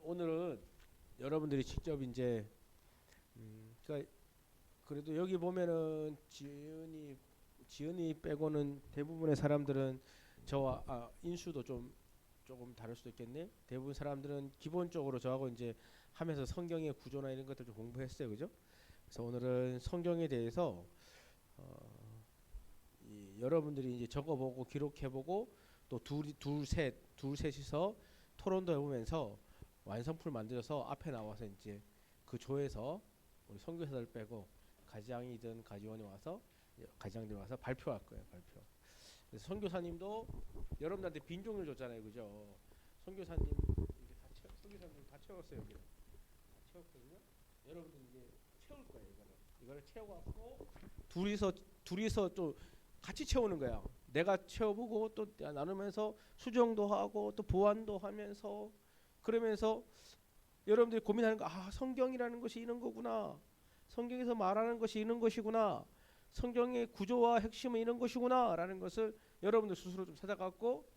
오늘은 여러분들이 직접 이제 그러니까 그래도 여기 보면은 지은이 빼고는 대부분의 사람들은 저와 인수도 좀 조금 다를 수도 있겠네. 대부분 사람들은 기본적으로 저하고 이제 하면서 성경의 구조나 이런 것들 좀 공부했어요, 그죠? 그래서 오늘은 성경에 대해서 여러분들이 이제 적어보고 기록해보고 또 둘 셋이서 토론도 해보면서 완성풀 만들어서 앞에 나와서 이제 그 조에서 우리 선교사들 빼고 가장이든 가지원이 와서 가장들이 와서 발표할 거예요, 발표. 그래서 선교사님도 여러분들한테 빈 종을 줬잖아요, 그죠? 선교사님 다 채웠어요, 여기. 다 채웠거든요. 여러분들 이제 채울 거예요, 이거를 채워갖고 둘이서 또 같이 채우는 거야. 내가 채워보고 또 나누면서 수정도 하고 또 보완도 하면서 그러면서 여러분들이 고민하는 거, 성경이라는 것이 이런 거구나. 성경에서 말하는 것이 이런 것이구나. 성경의 구조와 핵심은 이런 것이구나 라는 것을 여러분들 스스로 좀 찾아갖고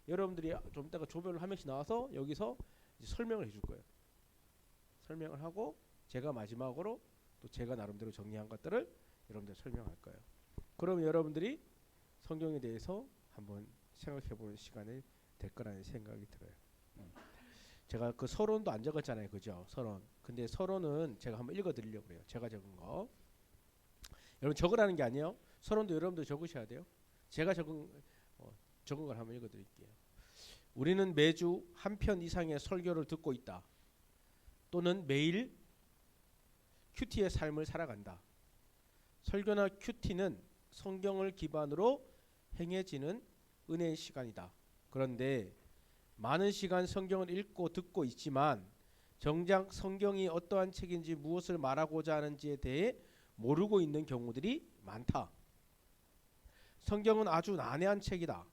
여러분들이 좀 이따가 조별로 한 명씩 나와서 여기서 이제 설명을 해줄 거예요. 설명을 하고 제가 마지막으로 또 제가 나름대로 정리한 것들을 여러분들 설명할 거예요. 그럼 여러분들이 성경에 대해서 한번 생각해보는 시간이 될 거라는 생각이 들어요. 제가 그 서론도 안 적었잖아요, 그죠? 서론. 근데 서론은 제가 한번 읽어드리려고 그래요. 제가 적은 거. 여러분 적으라는 게 아니에요. 서론도 여러분들 적으셔야 돼요. 제가 적은 걸 한번 읽어드릴게요. 우리는 매주 한 편 이상의 설교를 듣고 있다. 또는 매일 큐티의 삶을 살아간다. 설교나 큐티는 성경을 기반으로 행해지는 은혜의 시간이다. 그런데 많은 시간 성경을 읽고 듣고 있지만 정작 성경이 어떠한 책인지 무엇을 말하고자 하는지에 대해 모르고 있는 경우들이 많다. 성경은 아주 난해한 책이다.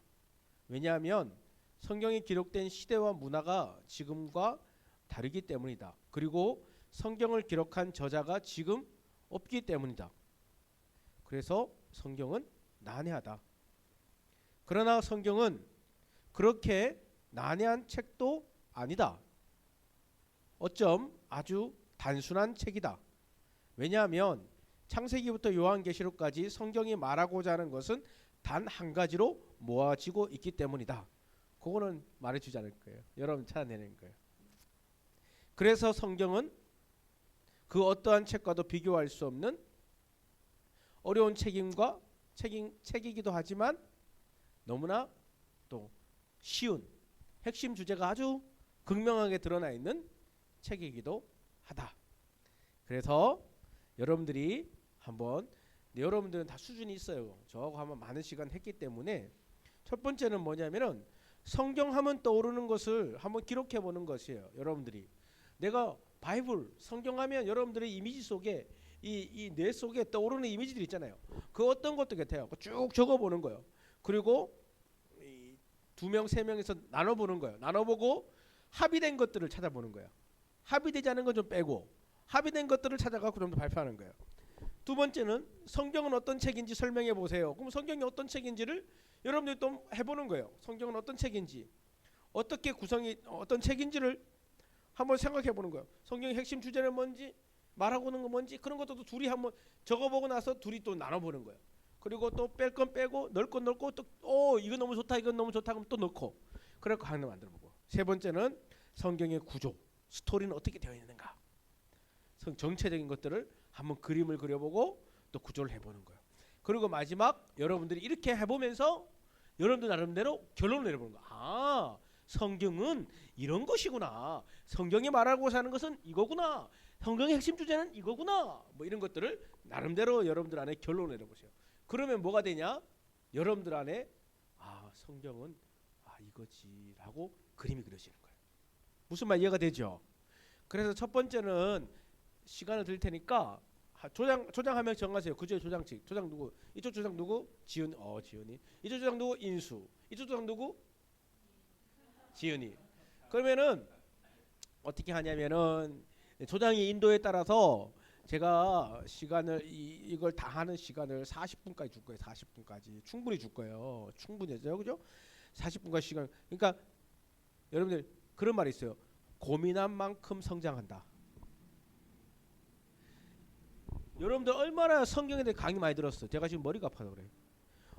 왜냐하면 성경에 기록된 시대와 문화가 지금과 다르기 때문이다. 그리고 성경을 기록한 저자가 지금 없기 때문이다. 그래서 성경은 난해하다. 그러나 성경은 그렇게 난해한 책도 아니다. 어쩜 아주 단순한 책이다. 왜냐하면 창세기부터 요한계시록까지 성경이 말하고자 하는 것은 단 한 가지로 모아지고 있기 때문이다. 그거는 말해주지 않을 거예요. 여러분 찾아내는 거예요. 그래서 성경은 그 어떠한 책과도 비교할 수 없는 어려운 책이기도 하지만 너무나 또 쉬운 핵심 주제가 아주 극명하게 드러나 있는 책이기도 하다. 그래서 여러분들이 한번 여러분들은 다 수준이 있어요. 저하고 한번 많은 시간 했기 때문에 첫 번째는 뭐냐면은 성경하면 떠오르는 것을 한번 기록해 보는 것이에요. 여러분들이 내가 바이블 성경하면 여러분들의 이미지 속에 이 뇌 속에 떠오르는 이미지들이 있잖아요. 그 어떤 것도 같아요. 쭉 적어보는 거예요. 그리고 두 명, 세 명에서 나눠보는 거예요. 나눠보고 합의된 것들을 찾아보는 거예요. 합의되지 않은 건 좀 빼고 합의된 것들을 찾아가고 좀 더 발표하는 거예요. 두 번째는 성경은 어떤 책인지 설명해 보세요. 그럼 성경이 어떤 책인지를 여러분들이 또 해보는 거예요. 성경은 어떤 책인지, 어떻게 구성이 어떤 책인지를 한번 생각해 보는 거예요. 성경의 핵심 주제는 뭔지, 말하고 있는 건 뭔지 그런 것도 둘이 한번 적어보고 나서 둘이 또 나눠보는 거예요. 그리고 또 뺄 건 빼고 넣을 건 넣고 또 이거 너무 좋다 이건 너무 좋다 그러면 또 넣고 그래서 하나 만들어보고. 세 번째는 성경의 구조, 스토리는 어떻게 되어 있는가. 정체적인 것들을 한번 그림을 그려보고 또 구조를 해보는 거예요. 그리고 마지막 여러분들이 이렇게 해보면서 여러분들 나름대로 결론을 내려보는 거예요. 성경은 이런 것이구나. 성경이 말하고 사는 것은 이거구나. 성경의 핵심 주제는 이거구나. 뭐 이런 것들을 나름대로 여러분들 안에 결론을 내려보세요. 그러면 뭐가 되냐? 여러분들 안에 성경은 이거지라고 그림이 그려지는 거예요. 무슨 말 이해가 되죠? 그래서 첫 번째는 시간을 드릴 테니까 조장 한 명 정하세요. 그중에 조장칙. 조장 누구? 이쪽 조장 누구? 지은이. 이쪽 조장 누구? 인수. 이쪽 조장 누구? 지은이. 그러면은 어떻게 하냐면은 조장의 인도에 따라서 제가 시간을 이걸 다 하는 시간을 40분까지 줄 거예요. 40분까지 충분히 줄 거예요. 충분히 해요, 그죠? 40분까지 시간. 그러니까 여러분들 그런 말이 있어요. 고민한 만큼 성장한다. 여러분들 얼마나 성경에 대해 강의 많이 들었어? 제가 지금 머리가 아파서 그래.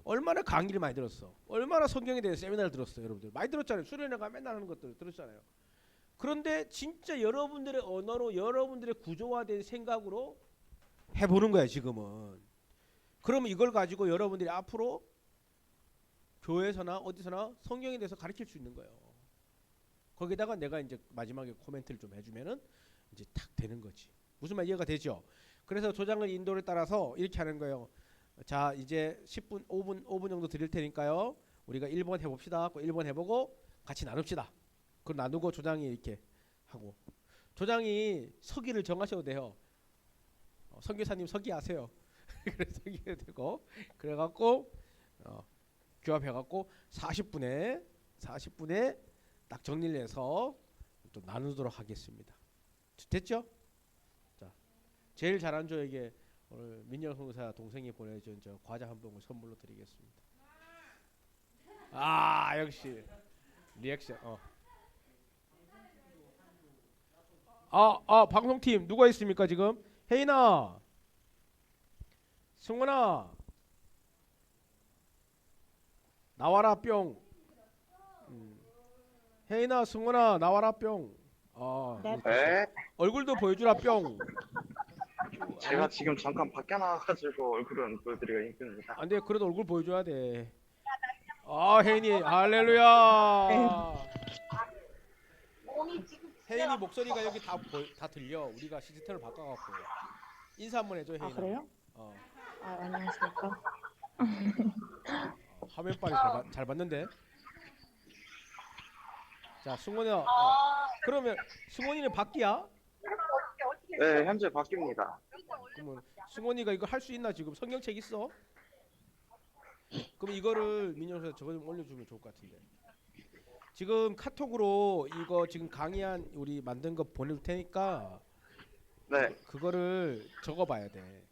얼마나 강의를 많이 들었어? 얼마나 성경에 대해 세미나를 들었어요, 여러분들? 많이 들었잖아요. 수련회가 맨날 하는 것들 들었잖아요. 그런데 진짜 여러분들의 언어로 여러분들의 구조화된 생각으로 해보는 거야 지금은. 그러면 이걸 가지고 여러분들이 앞으로 교회에서나 어디서나 성경에 대해서 가르칠 수 있는 거예요. 거기다가 내가 이제 마지막에 코멘트를 좀 해주면은 이제 탁 되는 거지. 무슨 말 이해가 되죠? 그래서 조장을 인도를 따라서 이렇게 하는 거예요. 자, 이제 10분, 5분 정도 드릴 테니까요. 우리가 1번 해봅시다. 1번 해보고 같이 나눕시다. 그걸 나누고 조장이 이렇게 하고, 조장이 서기를 정하셔도 돼요. 선교사님 서기하세요. 그래서 서기해도 되고, 그래갖고 교합해갖고 40분에 딱 정리를 해서 또 나누도록 하겠습니다. 됐죠? 자, 제일 잘한 조에게 오늘 민열 선교사 동생이 보내준 저 과자 한 봉을 선물로 드리겠습니다. 아, 역시 리액션. 방송팀 누가 있습니까 지금? 혜인아, 승원아, 나와라 뿅. 혜인아, 승원아, 나와라 뿅. 네. 네. 얼굴도 보여주라 뿅. 제가 지금 잠깐 밖에 나와가지고 얼굴은 보여드리기가 힘듭니다. 안돼, 그래도 얼굴 보여줘야 돼. 혜인이 할렐루야. 혜인이 목소리가 여기 다 들려. 우리가 시스템을 바꿔갖고 인사 한번 해줘 혜인아. 아, 그래요? 안녕하십니까? 화면빨이 잘 봤는데. 자, 승원아. 그러면 승원이는 밖이야? 네, 현재 바뀝니다. 그러면 승원이가 이거 할 수 있나 지금? 성경책 있어? 그럼 이거를 민영사 저거 좀 올려주면 좋을 것 같은데. 지금 카톡으로 이거 지금 강의한 우리 만든 거 보낼 테니까 네. 그거를 적어봐야 돼. 네.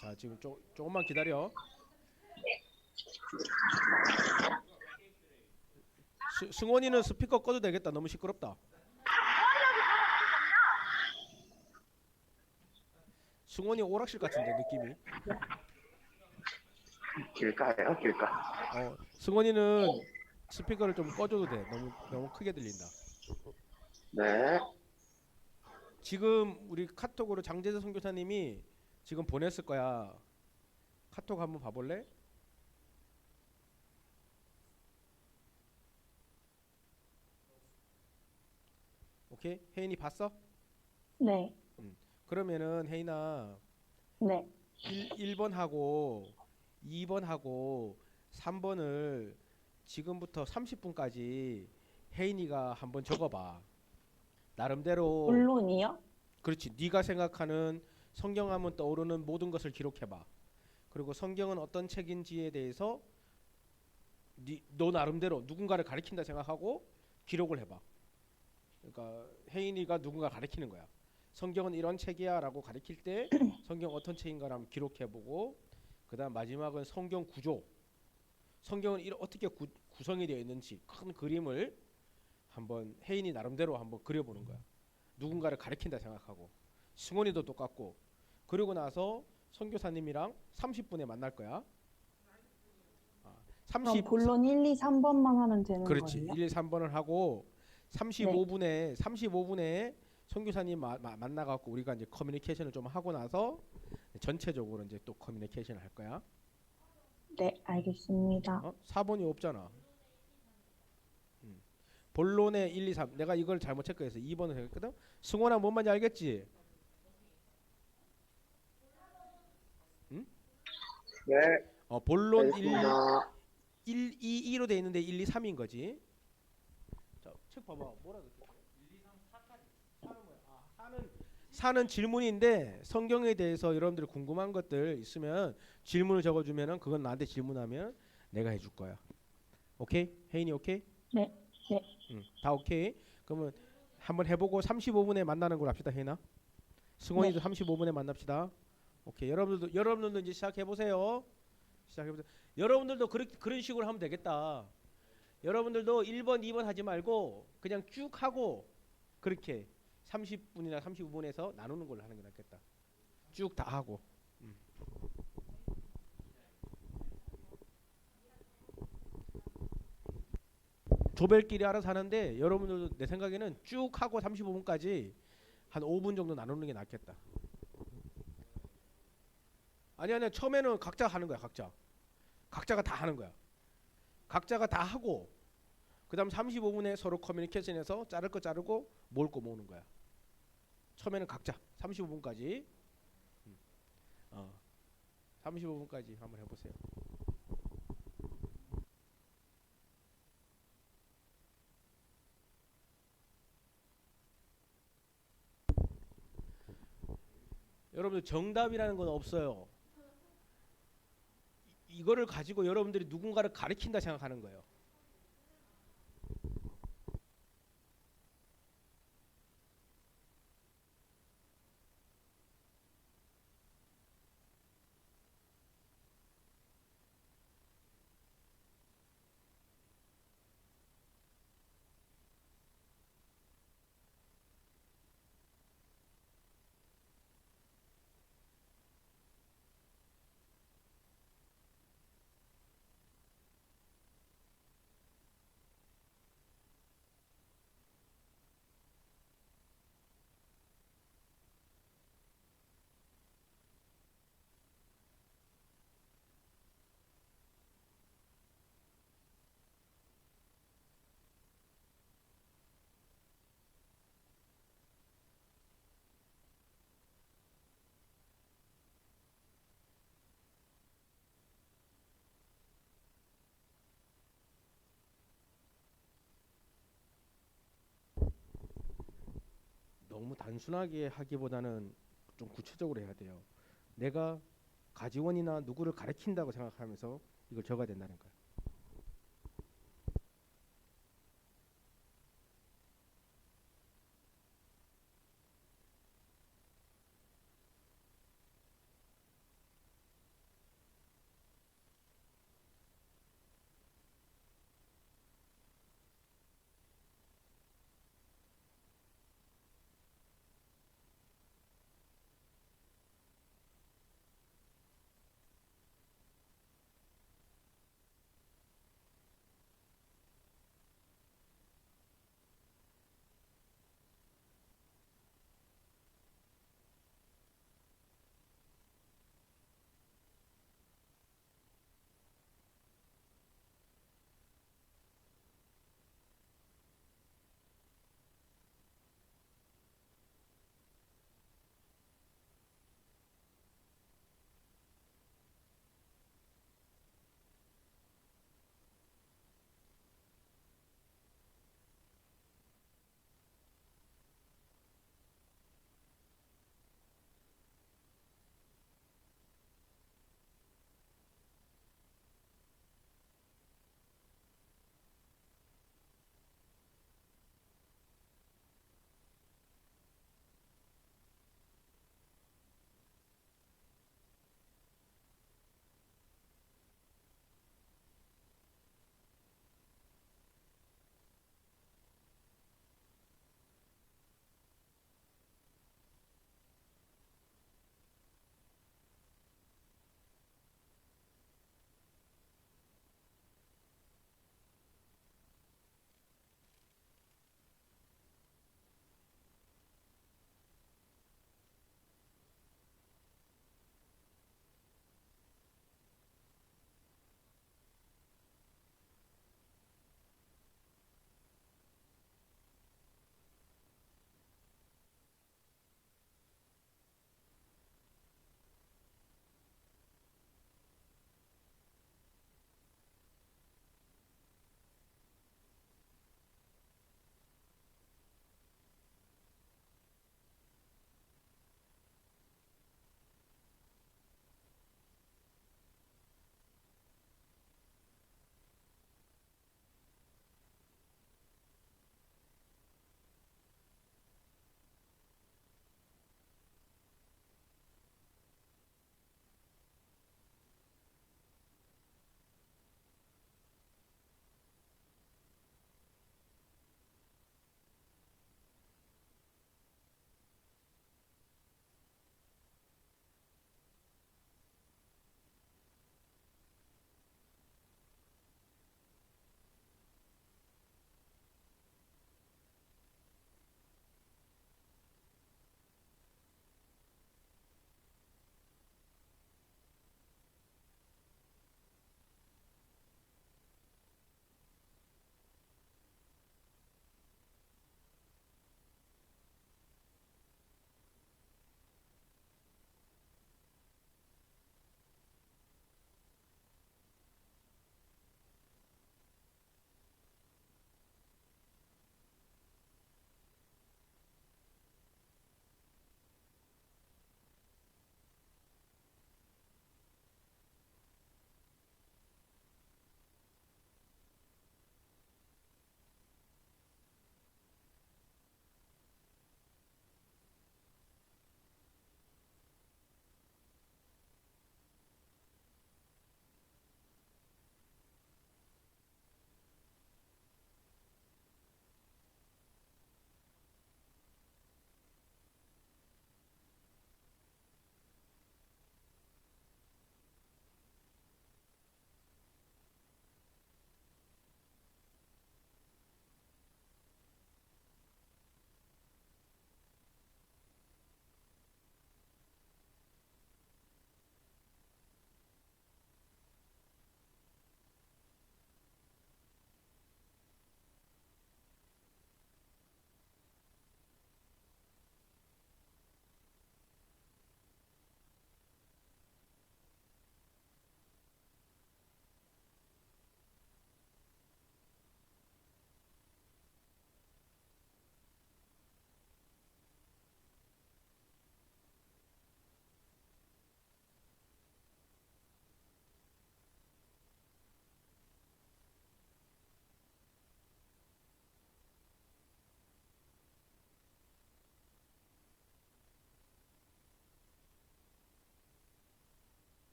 자, 지금 조금만 기다려. 승원이는 스피커 꺼도 되겠다. 너무 시끄럽다. 승원이 오락실 같은데 느낌이. 길까요? 길까? 승원이는 스피커를 좀 꺼줘도 돼. 너무 크게 들린다. 네. 지금 우리 카톡으로 장재수 선교사님이 지금 보냈을 거야. 카톡 한번 봐볼래? 오케이? 혜인이 봤어? 네. 그러면은 혜인아, 네. 1번 하고 2번 하고 3번을 지금부터 30분까지 혜인이가 한번 적어봐. 나름대로. 본론이요? 그렇지. 네가 생각하는 성경하면 떠오르는 모든 것을 기록해봐. 그리고 성경은 어떤 책인지에 대해서 너 나름대로 누군가를 가리킨다 생각하고 기록을 해봐. 그러니까 혜인이가 누군가 가리키는 거야. 성경은 이런 책이야 라고 가리킬 때 성경 어떤 책인가를 한번 기록해보고, 그 다음 마지막은 성경 구조, 성경은 어떻게 구성이 되어 있는지 큰 그림을 한번 혜인이 나름대로 한번 그려보는 거야. 누군가를 가리킨다 생각하고. 승원이도 똑같고. 그리고 나서 선교사님이랑 30분에 만날 거야. 그럼 본론 1, 2, 3번만 하면 되는 그렇지. 거예요? 1, 2, 3번을 하고 35분에 선교사님 만나갖고 우리가 이제 커뮤니케이션을 좀 하고 나서 전체적으로 이제 또 커뮤니케이션을 할 거야. 네, 알겠습니다. 4번이 없잖아. 본론에 1, 2, 3. 내가 이걸 잘못 체크해서 2번을 생각했거든. 승원아, 뭔 말인지 알겠지? 응? 네. 본론 1, 알겠습니다. 2, 2로 돼 있는데 1, 2, 3인 거지. 자, 책 봐봐. 뭐라 그랬어? 1, 2, 3, 4까지. 4는 뭐야? 4는 질문인데 성경에 대해서 여러분들이 궁금한 것들 있으면 질문을 적어주면은 그건 나한테 질문하면 내가 해줄 거야. 오케이? 혜인이 오케이? 네. 네. 다 오케이. 그러면 한번 해보고 35분에 만나는 걸로 합시다, 혜인아. 승원이도 35분에 만납시다. 오케이. 여러분들도 이제 시작해 보세요. 여러분들도 그런 식으로 하면 되겠다. 여러분들도 1번, 2번 하지 말고 그냥 쭉 하고 그렇게 30분이나 35분에서 나누는 걸로 하는 게 낫겠다. 쭉 다 하고. 음. 조별끼리 알아서 하는데 여러분들도 내 생각에는 쭉 하고 35분까지 한 5분 정도 나누는 게 낫겠다. 아니 처음에는 각자 하는 거야. 각자가 다 하는 거야. 각자가 다 하고 그다음 35분에 서로 커뮤니케이션해서 자를 거 자르고 모을 거 모으는 거야. 처음에는 각자 35분까지 35분까지 한번 해보세요. 여러분들 정답이라는 건 없어요. 이거를 가지고 여러분들이 누군가를 가르친다 생각하는 거예요. 너무 단순하게 하기보다는 좀 구체적으로 해야 돼요. 내가 가지원이나 누구를 가르친다고 생각하면서 이걸 적어야 된다는 거예요.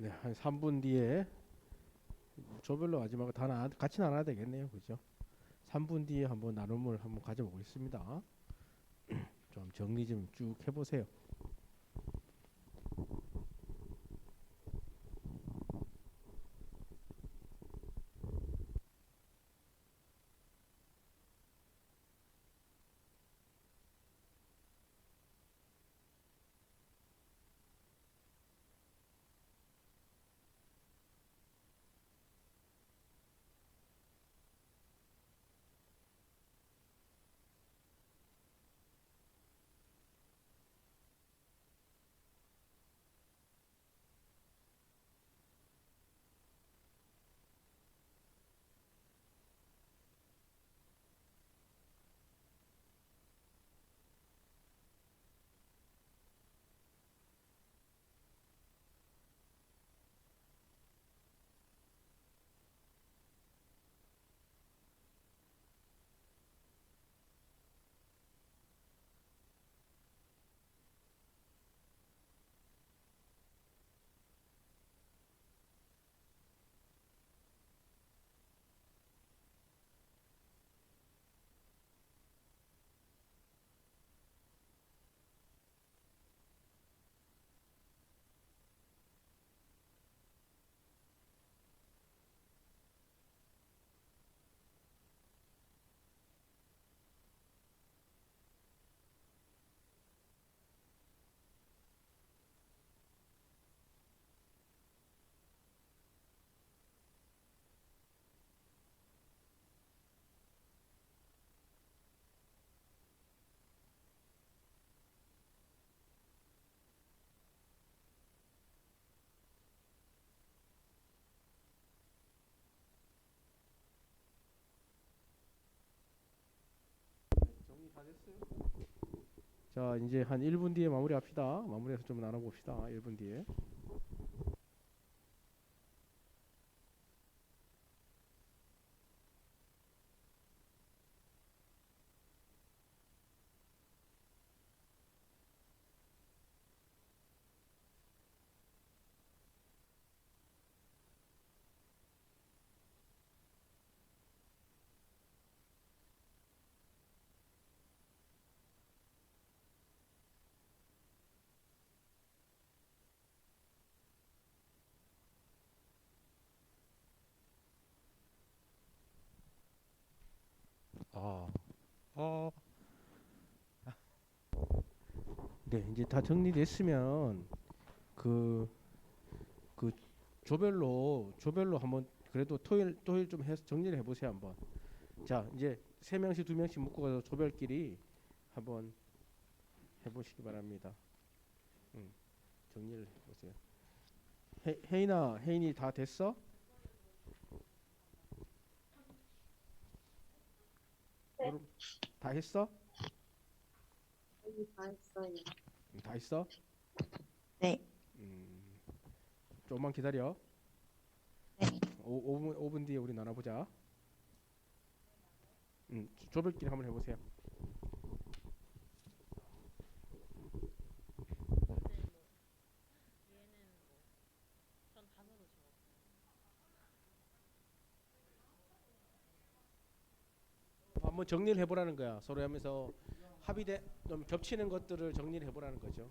네, 한 3분 뒤에 조별로 마지막에 같이 나눠야 되겠네요, 그죠? 3분 뒤에 한번 나눔을 한번 가져보겠습니다. 좀 정리 좀 쭉 해보세요. 정리 다 됐어요? 자, 이제 한 1분 뒤에 마무리합시다. 마무리해서 좀 나눠봅시다. 1분 뒤에. 아, 어, 네, 이제 다 정리됐으면 그, 그 조별로 한번 그래도 토요일 좀 해서 정리를 해보세요 한번. 자, 이제 3명씩 2명씩 묶고 가서 조별끼리 한번 해보시기 바랍니다. 정리를 해보세요. 혜인이 다 됐어? 네. 여러분, 다 했어? 다 했어요. 다 했어? 네. 조금만 기다려. 네. 5분 뒤에 우리 나눠보자. 조별끼리 한번 해보세요. 한번 정리를 해보라는 거야. 서로 하면서 합의돼 좀 겹치는 것들을 정리를 해보라는 거죠.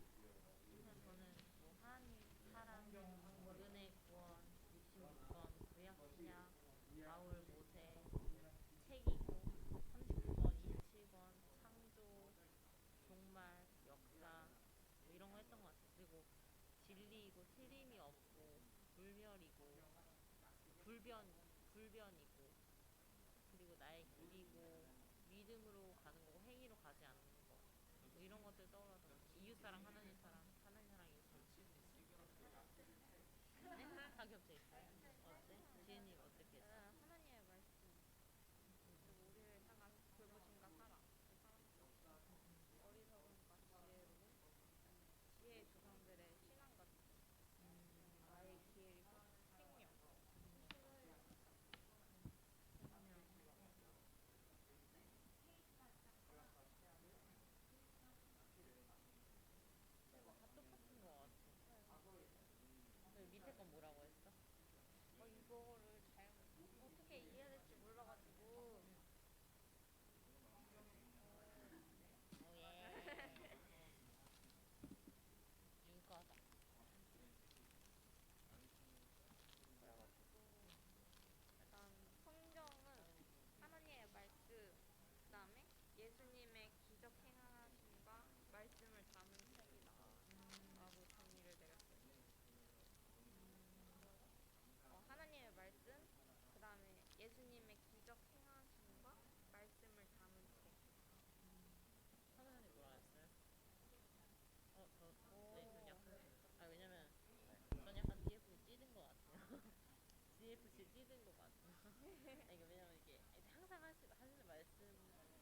찢은 것 같아. 아니, 이게 왜냐면 이게 항상 하시는 말씀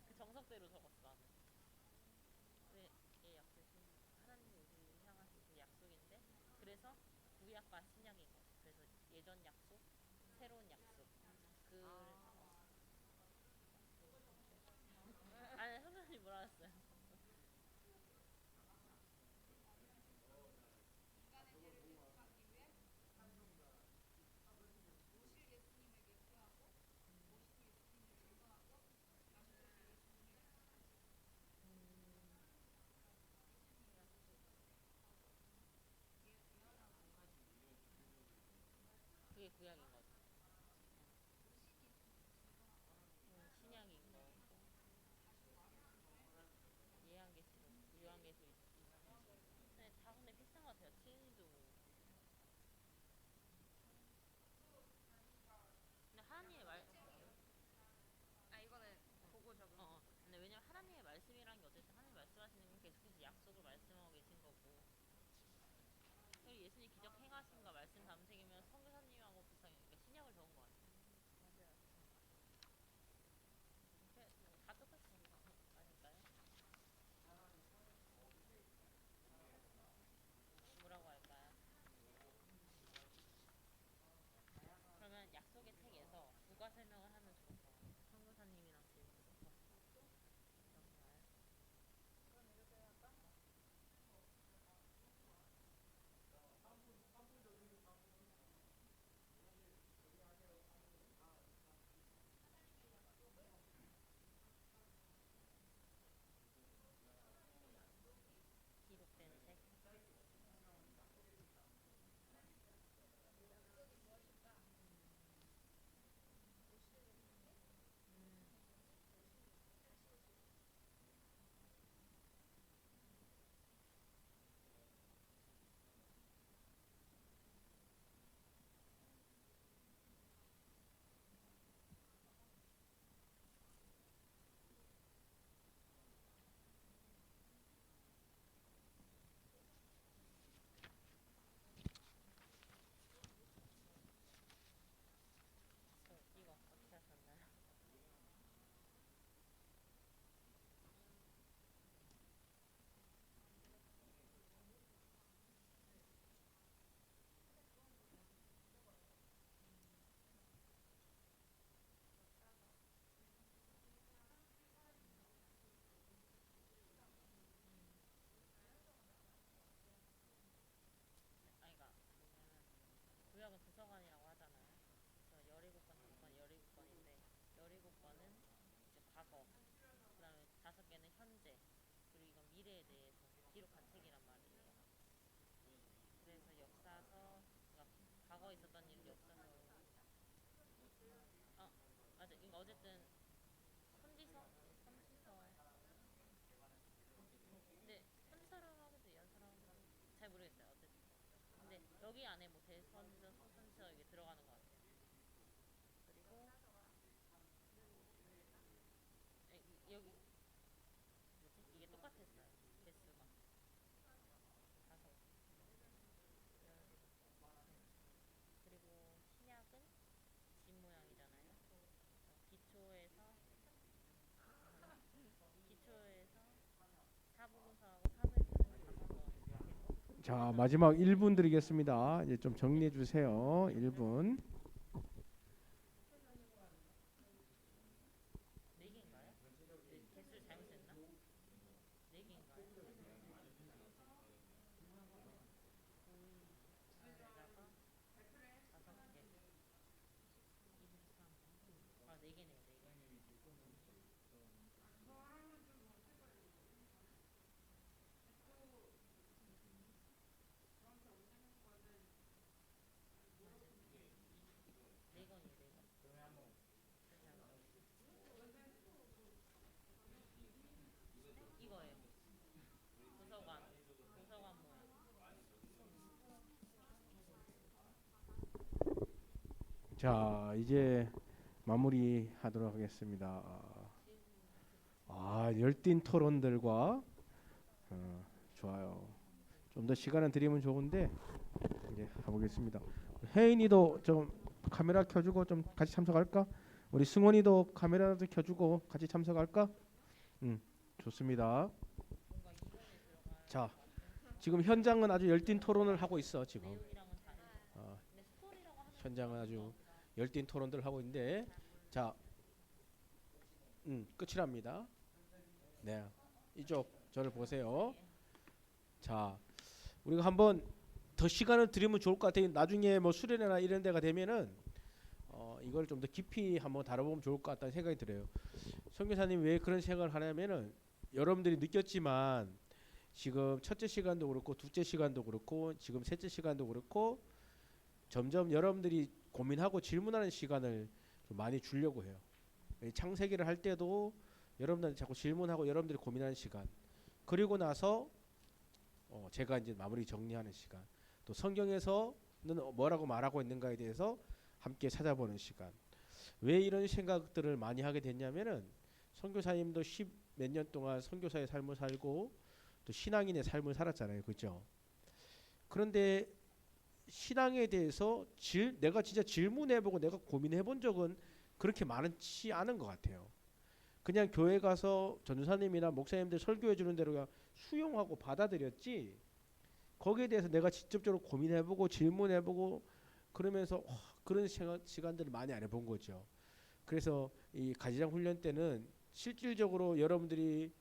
그 정석대로 적었어 나는. 왜 이 약속이 하나님이 우리를 향하신 그 약속인데 그래서 구약과 신약인 거지. 그래서 예전 약속, 새로운 약속. 그 아니 선생님 뭐라 했어요? 그게 구약인 거지. 신약인 거. 예한계시록, 요한계시록 있지. 근데 다 근데 비슷한 것 같아요. 진리도. 근데 하나님의 말, 근데 왜냐면 하나님의 말씀이란 게 어쨌든 하나님 말씀하시는 건 계속해서 약속을 말씀하고 계신 거고. 그리고 예수님 기적 행하신 거 말씀 담색이면 선교사님하고 비슷하게 그러니까 신약을 적은 거 같아요. 맞아요. 다 똑같이 적은 거 아닐까요? 뭐라고 할까요? 그러면 약속의 책에서 누가 설명을 하면 좋을 것 같아요? 선교사님이랑 질문해서 그런가요? 기록된 책? 이거 어떻게 하셨나요? 아이가 구약은 도서관이라고 하잖아요. 그래서 17권, 5권, 17권인데 17권은 이제 과거, 그 다음에 5개는 현재, 그리고 이건 미래에 대해서 기록한 책이란 말이에요. 그래서 역사서, 그러니까 과거에 있었던 일을 역사서. 어, 맞아. 이거 어쨌든 선지서. 근데 선지서라고 하기도 연서라고 하기도 잘 모르겠어요. 어쨌든. 근데 여기 안에 뭐 대선지서, 소선지서 이게 들어가는 것 같아요. 그리고 여기 뭐지? 이게 똑같았어요. 개수가 다섯. 그리고 신약은 집 모양이잖아요. 기초에서 사복음서하고 사도행전을 담아서 자, 마지막 1분 드리겠습니다. 이제 좀 정리해 주세요. 1분. 네 개인가요? 개수를 잘못 셌나? 네 개인가요? 구에다가 5개, 23. 아, 네 개네요, 네 개. 네 권이에요, 네 권. 이거예요. 도서관 모양. 자, 이제 마무리하도록 하겠습니다. 열띤 토론들과 좋아요. 좀 더 시간을 드리면 좋은데 이제 가보겠습니다. 혜인이도 좀 카메라 켜주고 좀 같이 참석할까? 우리 승원이도 카메라도 켜주고 같이 참석할까? 좋습니다. 뭔가 이론에 들어갈 자, 지금 현장은 아주 열띤 토론을 하고 있어 지금. 내용이랑은 다르. 어, 근데 스토리라고 하면 현장은 아주 열띤 토론들 하고 있는데, 자, 끝이랍니다. 네, 이쪽 저를 보세요. 자, 우리가 한번 더 시간을 드리면 좋을 것 같아요. 나중에 뭐 수련회나 이런 데가 되면은 이걸 좀 더 깊이 한번 다뤄보면 좋을 것 같다는 생각이 들어요. 선교사님 왜 그런 생각을 하냐면은 여러분들이 느꼈지만 지금 첫째 시간도 그렇고 둘째 시간도 그렇고 지금 셋째 시간도 그렇고 점점 여러분들이 고민하고 질문하는 시간을 좀 많이 주려고 해요. 이 창세기를 할 때도 여러분들한테 자꾸 질문하고 여러분들이 고민하는 시간, 그리고 나서 제가 이제 마무리 정리하는 시간, 또 성경에서는 뭐라고 말하고 있는가에 대해서 함께 찾아보는 시간. 왜 이런 생각들을 많이 하게 됐냐면은 선교사님도 10 몇 년 동안 선교사의 삶을 살고 또 신앙인의 삶을 살았잖아요, 그렇죠? 그런데 신앙에 대해서 내가 진짜 질문해보고 내가 고민해본 적은 그렇게 많지 않은 것 같아요. 그냥 교회 가서 전도사님이나 목사님들 설교해 주는 대로 그냥 수용하고 받아들였지, 거기에 대해서 내가 직접적으로 고민해보고 질문해보고 그러면서 그런 시간들을 많이 안 해본 거죠. 그래서 이 가지장 훈련 때는 실질적으로 여러분들이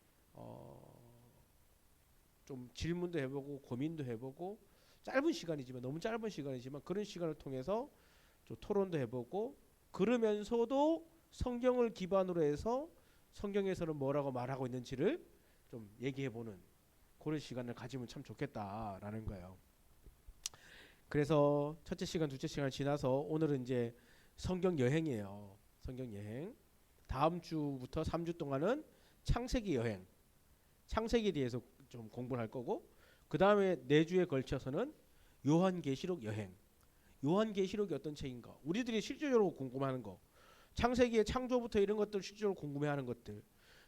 좀 질문도 해보고 고민도 해보고, 짧은 시간이지만, 너무 짧은 시간이지만 그런 시간을 통해서 좀 토론도 해보고, 그러면서도 성경을 기반으로 해서 성경에서는 뭐라고 말하고 있는지를 좀 얘기해보는 그런 시간을 가지면 참 좋겠다라는 거예요. 그래서 첫째 시간, 둘째 시간 지나서 오늘은 이제 성경 여행이에요. 성경 여행. 다음 주부터 3주 동안은 창세기 여행, 창세기에 대해서 좀 공부를 할 거고, 그 다음에 4주에 걸쳐서는 요한계시록 여행. 요한계시록이 어떤 책인가, 우리들이 실질적으로 궁금해하는 거, 창세기의 창조부터 이런 것들 실질적으로 궁금해하는 것들,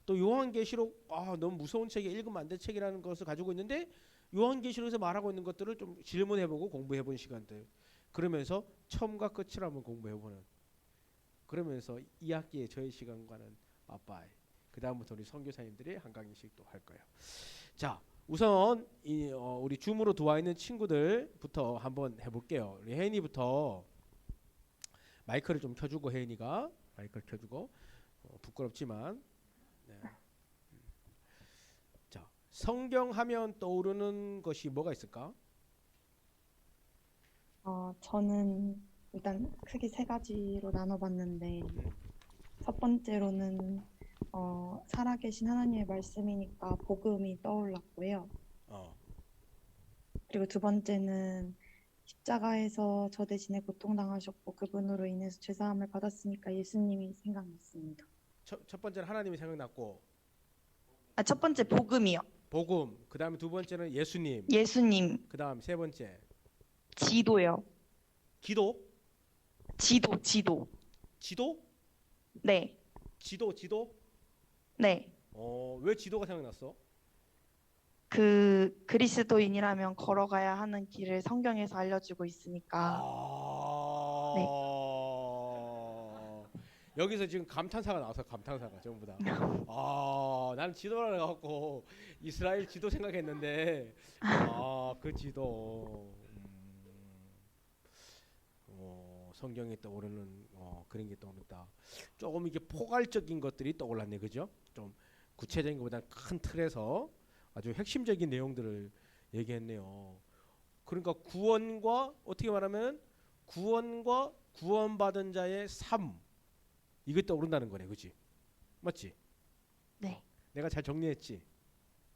또 요한계시록 너무 무서운 책이 읽으면 안 될 책이라는 것을 가지고 있는데 요한계시록에서 말하고 있는 것들을 좀 질문해보고 공부해보는 시간들, 그러면서 처음과 끝을 한번 공부해보는, 그러면서 2학기의 저의 시간과는 빠빠이. 그 다음부터 우리 선교사님들이 한 강의씩 또 할 거예요. 자, 우선 우리 줌으로 들어와 있는 친구들부터 한번 해볼게요. 우리 혜인이부터 마이크를 좀 켜주고, 혜인이가 마이크를 켜주고, 부끄럽지만, 네. 자, 성경 하면 떠오르는 것이 뭐가 있을까? 저는 일단 크게 세 가지로 나눠봤는데, 첫 번째로는 살아계신 하나님의 말씀이니까 복음이 떠올랐고요. 어, 그리고 두 번째는 십자가에서 저 대신에 고통당하셨고 그분으로 인해서 죄사함을 받았으니까 예수님이 생각났습니다. 첫 번째는 하나님이 생각났고, 첫 번째 복음이요. 복음, 그 다음에 두 번째는 예수님, 예수님, 그 다음 세 번째 지도요. 기도, 지도. 지도, 네, 지도. 네. 왜 지도가 생각났어? 그 그리스도인이라면 걸어가야 하는 길을 성경에서 알려주고 있으니까. 네. 여기서 지금 감탄사가 나왔어. 감탄사가 전부 다. 나는 지도를 갖고 이스라엘 지도 생각했는데, 그 지도. 성경에 떠오르는 그런 게 떠오른다. 조금 이게 포괄적인 것들이 떠올랐네, 그죠? 좀 구체적인 것보다 큰 틀에서 아주 핵심적인 내용들을 얘기했네요. 그러니까 구원과, 어떻게 말하면 구원과 구원받은 자의 삶, 이게 떠오른다는 거네, 그렇지? 맞지? 네. 내가 잘 정리했지?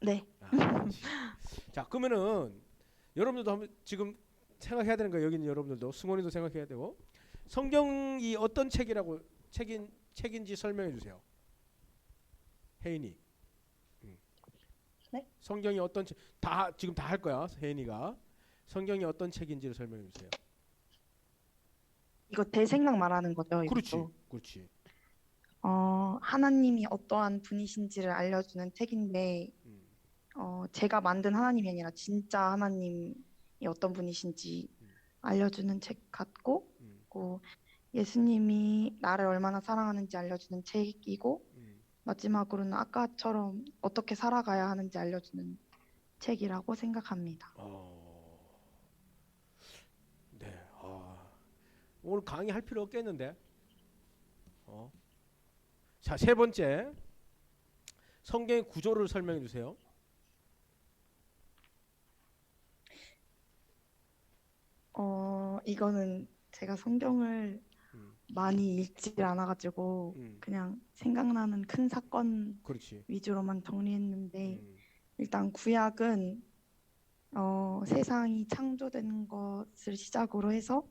네. 그렇지. 자, 그러면은 여러분들도 한번 지금 생각해야 되는 거예요. 여기 있는 여러분들도, 승원이도 생각해야 되고, 성경이 어떤 책인지 설명해 주세요. 혜인이. 네? 성경이 어떤 책, 지금 다 할 거야, 혜인이가. 성경이 어떤 책인지를 설명해 주세요. 이거 대생각 말하는 거죠, 그렇지, 이것도. 그렇지. 하나님이 어떠한 분이신지를 알려주는 책인데, 음, 제가 만든 하나님이 아니라 진짜 하나님이 어떤 분이신지 음, 알려주는 책 같고, 음, 그 예수님이 나를 얼마나 사랑하는지 알려주는 책이고 음. 마지막으로는 아까처럼 어떻게 살아가야 하는지 알려주는 책이라고 생각합니다. 네. 오늘 강의할 필요 없겠는데. 자, 세 번째. 성경의 구조를 설명해 주세요. 이거는 제가 성경을 음. 많이 읽지 않아가지고 음. 그냥 생각나는 큰 사건 그렇지. 위주로만 정리했는데 음. 일단 구약은 세상이 창조된 것을 시작으로 해서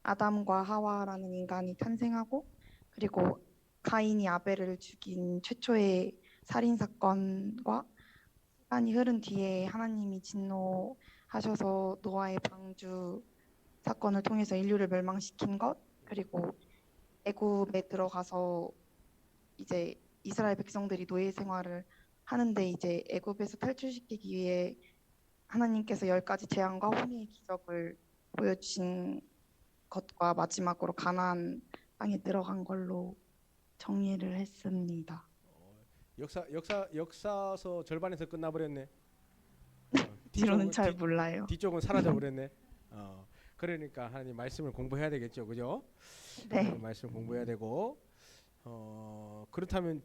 아담과 하와라는 인간이 탄생하고 그리고 가인이 아벨을 죽인 최초의 살인 사건과 시간이 흐른 뒤에 하나님이 진노하셔서 노아의 방주 사건을 통해서 인류를 멸망시킨 것 그리고 애굽에 들어가서 이제 이스라엘 백성들이 노예 생활을 하는데 이제 애굽에서 탈출시키기 위해 하나님께서 10가지 재앙과 홍해의 기적을 보여주신 것과 마지막으로 가나안 땅에 들어간 걸로 정리를 했습니다. 역사서 절반에서 끝나버렸네. 뒤로는 잘 몰라요. 뒤쪽은 사라져 버렸네. 그러니까 하나님 말씀을 공부해야 되겠죠, 그죠? 네. 말씀 공부해야 되고. 그렇다면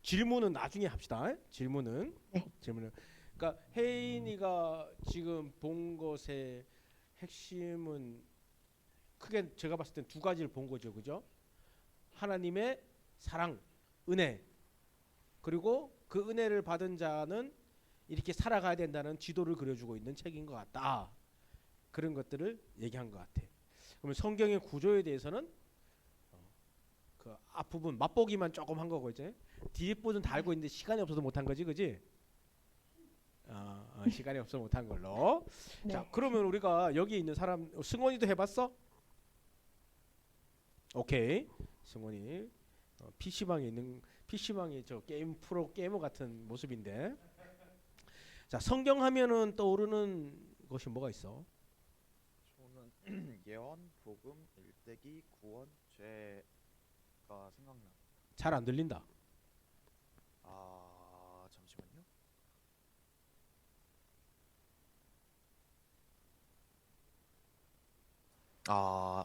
질문은 나중에 합시다. 질문은. 네. 질문은. 그러니까 혜인이가 지금 본 것의 핵심은 크게 제가 봤을 땐 두 가지를 본 거죠, 그죠? 하나님의 사랑, 은혜. 그리고 그 은혜를 받은 자는 이렇게 살아가야 된다는 지도를 그려주고 있는 책인 것 같다. 그런 것들을 얘기한 것 같아. 그러면 성경의 구조에 대해서는 그 앞부분 맛보기만 조금 한 거고 이제 뒷부분 다 알고 있는데 시간이 없어서 못한 거지, 그지? 시간이 없어서 못한 걸로. 네. 자, 그러면 우리가 여기 있는 사람 승원이도 해봤어? 오케이, 승원이 PC방에 있는 PC방이 저 게임 프로 게이머 같은 모습인데. 자, 성경 하면은 떠오르는 것이 뭐가 있어? 저는 예언, 복음, 일대기, 구원, 죄가 생각나. 잘 안 들린다. 잠시만요.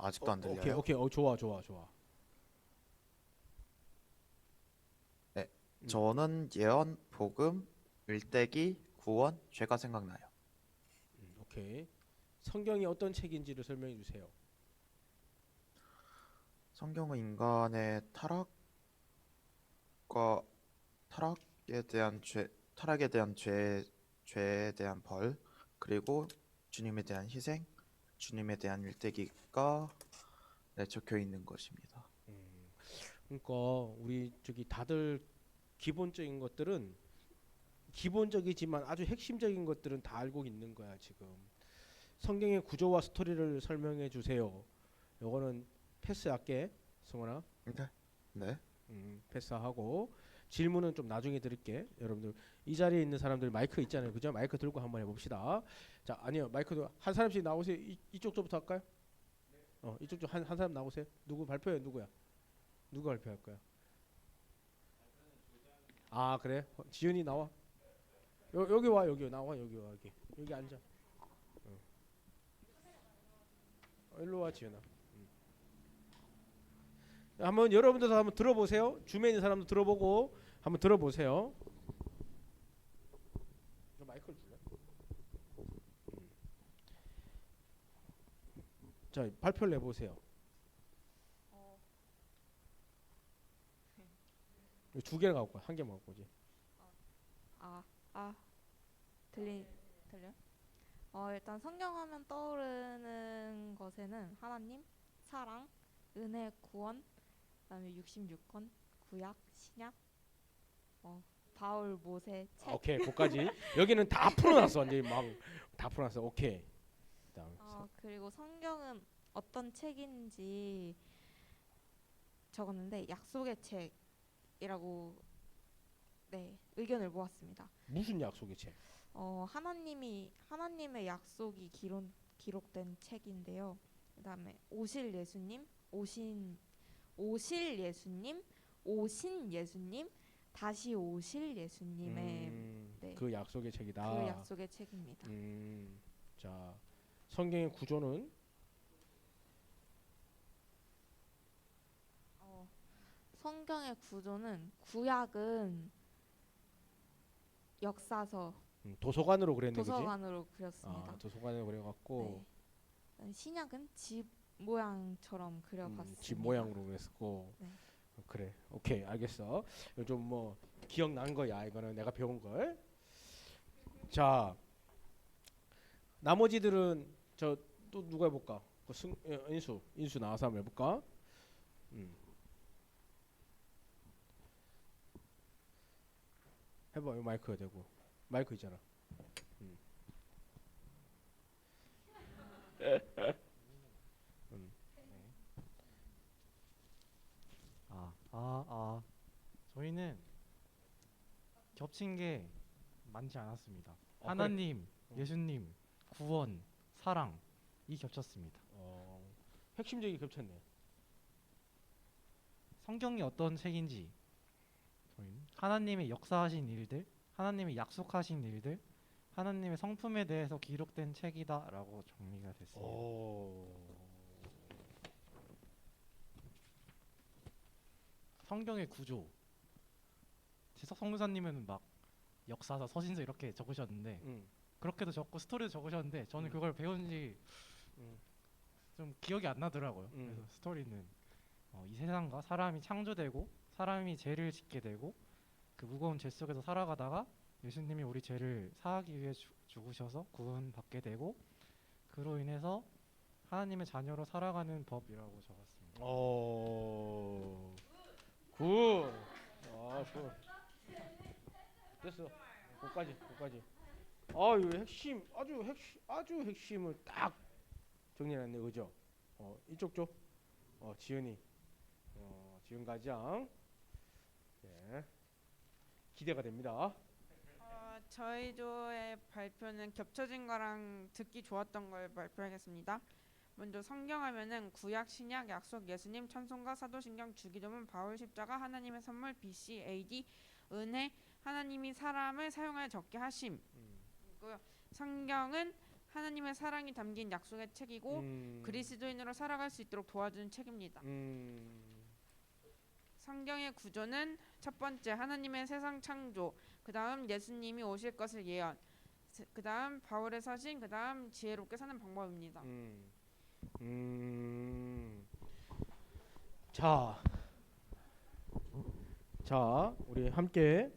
아직도 안 들려요? 오케이, 좋아. 네, 저는 예언, 복음, 일대기, 구원, 죄가 생각나요. 오케이. 성경이 어떤 책인지를 설명해 주세요. 성경은 인간의 타락에 대한 죄에 대한 벌, 그리고 주님에 대한 희생, 주님에 대한 일대기가 적혀 있는 것입니다. 그러니까 우리 저기 다들 기본적인 것들은 기본적이지만 아주 핵심적인 것들은 다 알고 있는 거야 지금. 성경의 구조와 스토리를 설명해 주세요. 요거는 패스할게, 승원아. 네. 패스하고 질문은 좀 나중에 드릴게. 여러분들 이 자리에 있는 사람들 마이크 있잖아요, 그죠? 마이크 들고 한번 해봅시다. 자, 아니요, 마이크도 한 사람씩 나오세요. 이쪽 쪽부터 할까요? 이쪽 쪽 한 사람 나오세요. 누구 발표해? 누구야? 누가 발표할 거야? 그래? 지은이 나와. 여기 와, 여기 나와, 여기 앉아. 일로 와, 지은아. 한번 여러분들도 한번 들어보세요. 주변에 있는 사람도 들어보고 한번 들어보세요. 저 마이크를 줄래? 자, 발표를 해보세요. 두 개를 갖고 한 개만 갖고 오지. 들려? 일단 성경하면 떠오르는 것에는 하나님, 사랑, 은혜, 구원, 그다음에 66권, 구약, 신약, 바울, 모세, 책. 오케이, 거기까지. 여기는 다 풀어놨어, 완전히 막 다 풀어놨어. 오케이. 그리고 성경은 어떤 책인지 적었는데 약속의 책이라고 의견을 모았습니다. 무슨 약속의 책? 하나님의 약속이 기록된 책인데요. 그다음에 오실 예수님, 오실 예수님, 오신 예수님, 다시 오실 예수님의 네. 그 약속의 책이다. 그 약속의 책입니다. 자, 성경의 구조는 성경의 구조는 구약은 역사서, 도서관으로 그랬네, 그지? 도서관으로 그렸습니다. 아, 도서관으로 그래갖고 네. 신약은 집 모양처럼 그려봤습니다. 집 모양으로 그랬고. 네. 그래, 오케이, 알겠어. 좀 뭐 기억난 거야. 이거는 내가 배운 걸. 자, 나머지들은 저 또 누가 해볼까? 인수 나와서 한번 해볼까? 해봐. 마이크가 되고 마이크 있잖아. 저희는 겹친 게 많지 않았습니다. 하나님, 예수님, 구원, 사랑 이 겹쳤습니다. 핵심적이 겹쳤네. 성경이 어떤 책인지 저희는 하나님의 역사하신 일들, 하나님의 약속하신 일들, 하나님의 성품에 대해서 기록된 책이다라고 정리가 됐습니다. 성경의 구조. 지석 성무사님은 막 역사서, 서신서 이렇게 적으셨는데 그렇게도 적고 스토리도 적으셨는데 저는 그걸 배운지 좀 기억이 안 나더라고요. 그래서 스토리는 이 세상과 사람이 창조되고 사람이 죄를 짓게 되고 그 무거운 죄 속에서 살아가다가 예수님이 우리 죄를 사하기 위해 죽으셔서 구원받게 되고 그로 인해서 하나님의 자녀로 살아가는 법이라고 적었습니다. 굿. 굿. 됐어. 거기까지. 이거 핵심 아주 핵심을 딱 정리해놨네, 그죠? 이쪽 쪽. 지은이. 지은 가장. 네. 기대가 됩니다. 저희 조의 발표는 겹쳐진 거랑 듣기 좋았던 걸 발표하겠습니다. 먼저 성경하면은 구약, 신약, 약속, 예수님, 찬송가, 사도신경, 주기도문, 바울, 십자가, 하나님의 선물, BC, AD, 은혜, 하나님이 사람을 사용하여 적게 하심. 성경은 하나님의 사랑이 담긴 약속의 책이고 그리스도인으로 살아갈 수 있도록 도와주는 책입니다. 성경의 구조는 첫 번째 하나님의 세상 창조, 그 다음 예수님이 오실 것을 예언, 그 다음 바울의 서신, 그 다음 지혜롭게 사는 방법입니다. 자, 우리 함께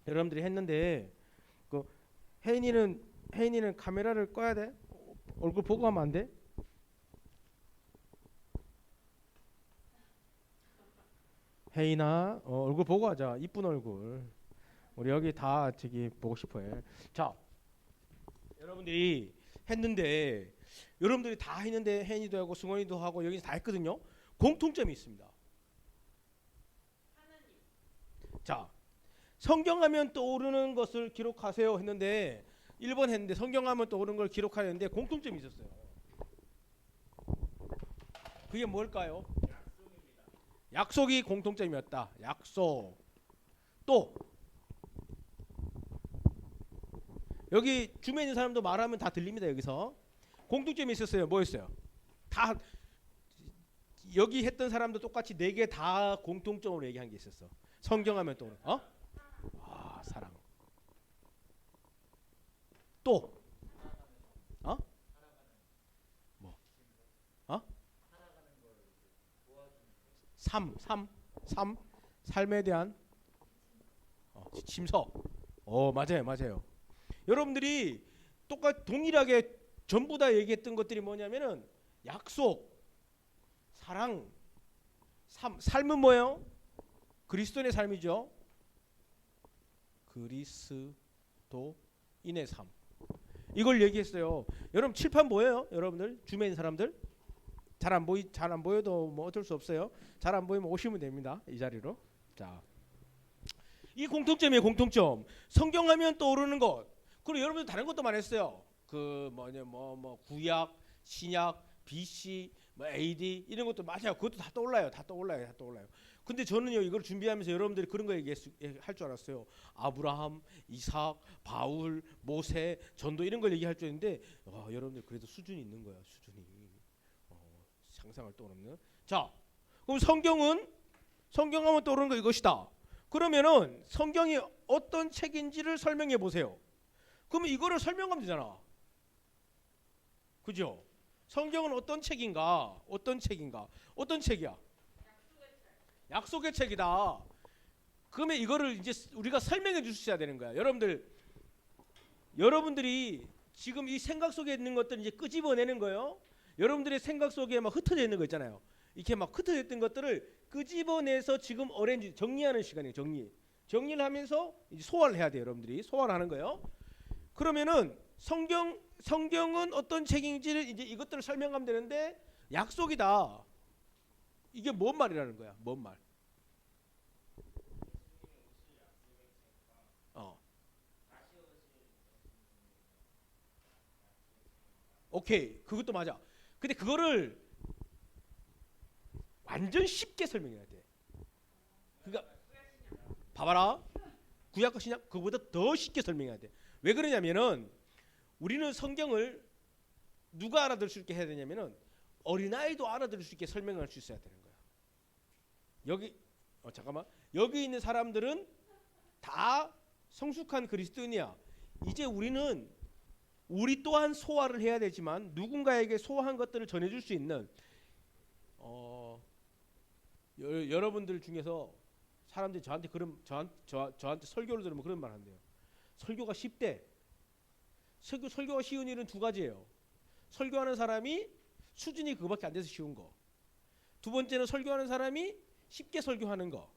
여러분들이 했는데 그 혜인이는 카메라를 꺼야 돼? 얼굴 보고 하면 안 돼? 혜인아, 얼굴 보고 하자. 이쁜 얼굴. 우리 여기 다 저기 보고 싶어해. 자, 여러분들이 했는데 여러분들이 다 했는데 혜인이도 하고 승원이도 하고 여기서 다 했거든요. 공통점이 있습니다. 자, 성경하면 떠오르는 것을 기록하세요 했는데 1번 했는데 성경하면 떠오르는 걸 기록하는데 공통점이 있었어요. 그게 뭘까요? 약속이 공통점이었다. 약속. 또 여기 주변에 있는 사람도 말하면 다 들립니다. 여기서 공통점이 있었어요. 뭐였어요? 다 여기 했던 사람도 똑같이 4개 다 공통점으로 얘기한 게 있었어. 성경하면 또 사랑. 또 삶에 대한 짐서. 맞아요. 여러분들이 동일하게 전부 다 얘기했던 것들이 뭐냐면은 약속, 사랑, 삶은 뭐예요? 그리스도인의 삶이죠. 그리스도인의 삶. 이걸 얘기했어요. 여러분 칠판 뭐예요? 여러분들 주변 사람들 잘 안 보여도 뭐 어쩔 수 없어요. 잘 안 보이면 오시면 됩니다. 이 자리로. 자, 이 공통점이에요. 공통점. 성경하면 떠오르는 것. 그리고 여러분들 다른 것도 많이 했어요. 그 구약, 신약, BC, 뭐 AD 이런 것도 맞아요. 그것도 다 떠올라요. 다 떠올라요. 다 떠올라요. 근데 저는요 이걸 준비하면서 여러분들이 그런 거 얘기할 줄 알았어요. 아브라함, 이삭, 바울, 모세, 전도 이런 걸 얘기할 줄 알았는데 여러분들 그래도 수준이 있는 거야. 수준이 상상을 떠오르는. 자, 그럼 성경하면 떠오르는 거 이것이다. 그러면은 성경이 어떤 책인지를 설명해 보세요. 그러면 이거를 설명하면 되잖아. 그죠? 성경은 어떤 책인가? 어떤 책인가? 어떤 책이야? 약속의 책이다. 그러면 이거를 이제 우리가 설명해 주셔야 되는 거야. 여러분들이 지금 이 생각 속에 있는 것들 이제 끄집어내는 거예요. 여러분들의 생각 속에 막 흩어져 있는 거 있잖아요. 이렇게 막 흩어져 있던 것들을 끄집어내서 지금 어렌지 정리하는 시간이에요. 정리를 하면서 이제 소화를 해야 돼요. 여러분들이 소화를 하는 거예요. 그러면은 성경은 어떤 책인지를 이제 이것들을 설명하면 되는데 약속이다. 이게 뭔 말이라는 거야? 뭔 말? 오케이, 그것도 맞아. 근데 그거를 완전 쉽게 설명해야 돼. 그러니까 봐봐라. 구약과 신약 그거보다 더 쉽게 설명해야 돼. 왜 그러냐면은 우리는 성경을 누가 알아들을 수 있게 해야 되냐면은 어린아이도 알아들을 수 있게 설명할 수 있어야 되는 거야. 여기 있는 사람들은 다 성숙한 그리스도인이야. 이제 우리 또한 소화를 해야 되지만 누군가에게 소화한 것들을 전해줄 수 있는 여러분들 중에서 사람들이 저한테 저한테 설교를 들으면 그런 말 한대요. 설교가 쉽대. 설교가 쉬운 일은 두 가지예요. 설교하는 사람이 수준이 그거밖에 안 돼서 쉬운 거. 두 번째는 설교하는 사람이 쉽게 설교하는 거.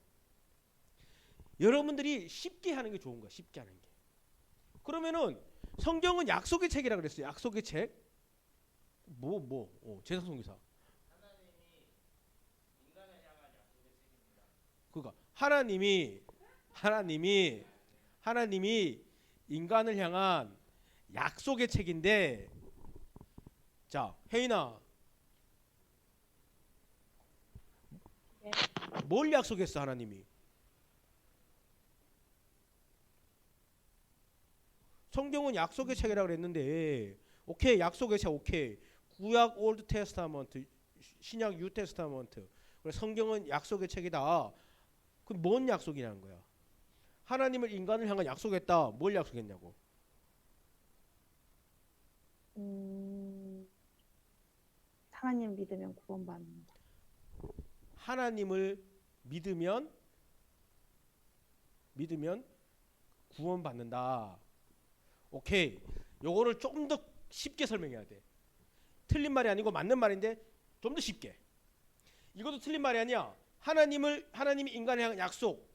여러분들이 쉽게 하는 게 좋은 거야. 쉽게 하는 게. 그러면은 성경은 약속의 책이라 그랬어요. 약속의 책. 제사송기사. 그러니까 하나님이 인간을 향한 약속의 책인데, 자, 혜인아, 네. 뭘 약속했어 하나님이? 성경은 약속의 책이라고 그랬는데, 오케이, 약속의 책, 오케이. 구약 올드 테스타먼트, 신약 뉴 테스타먼트. 성경은 약속의 책이다. 그럼 뭔 약속이냐는 거야. 하나님을 인간을 향한 약속했다. 뭘 약속했냐고. 하나님 믿으면 구원받는다. 하나님을 믿으면 구원받는다. 오케이. 요거를 좀 더 쉽게 설명해야 돼. 틀린 말이 아니고 맞는 말인데 좀 더 쉽게. 이것도 틀린 말이 아니야. 하나님이 인간을 향한 약속.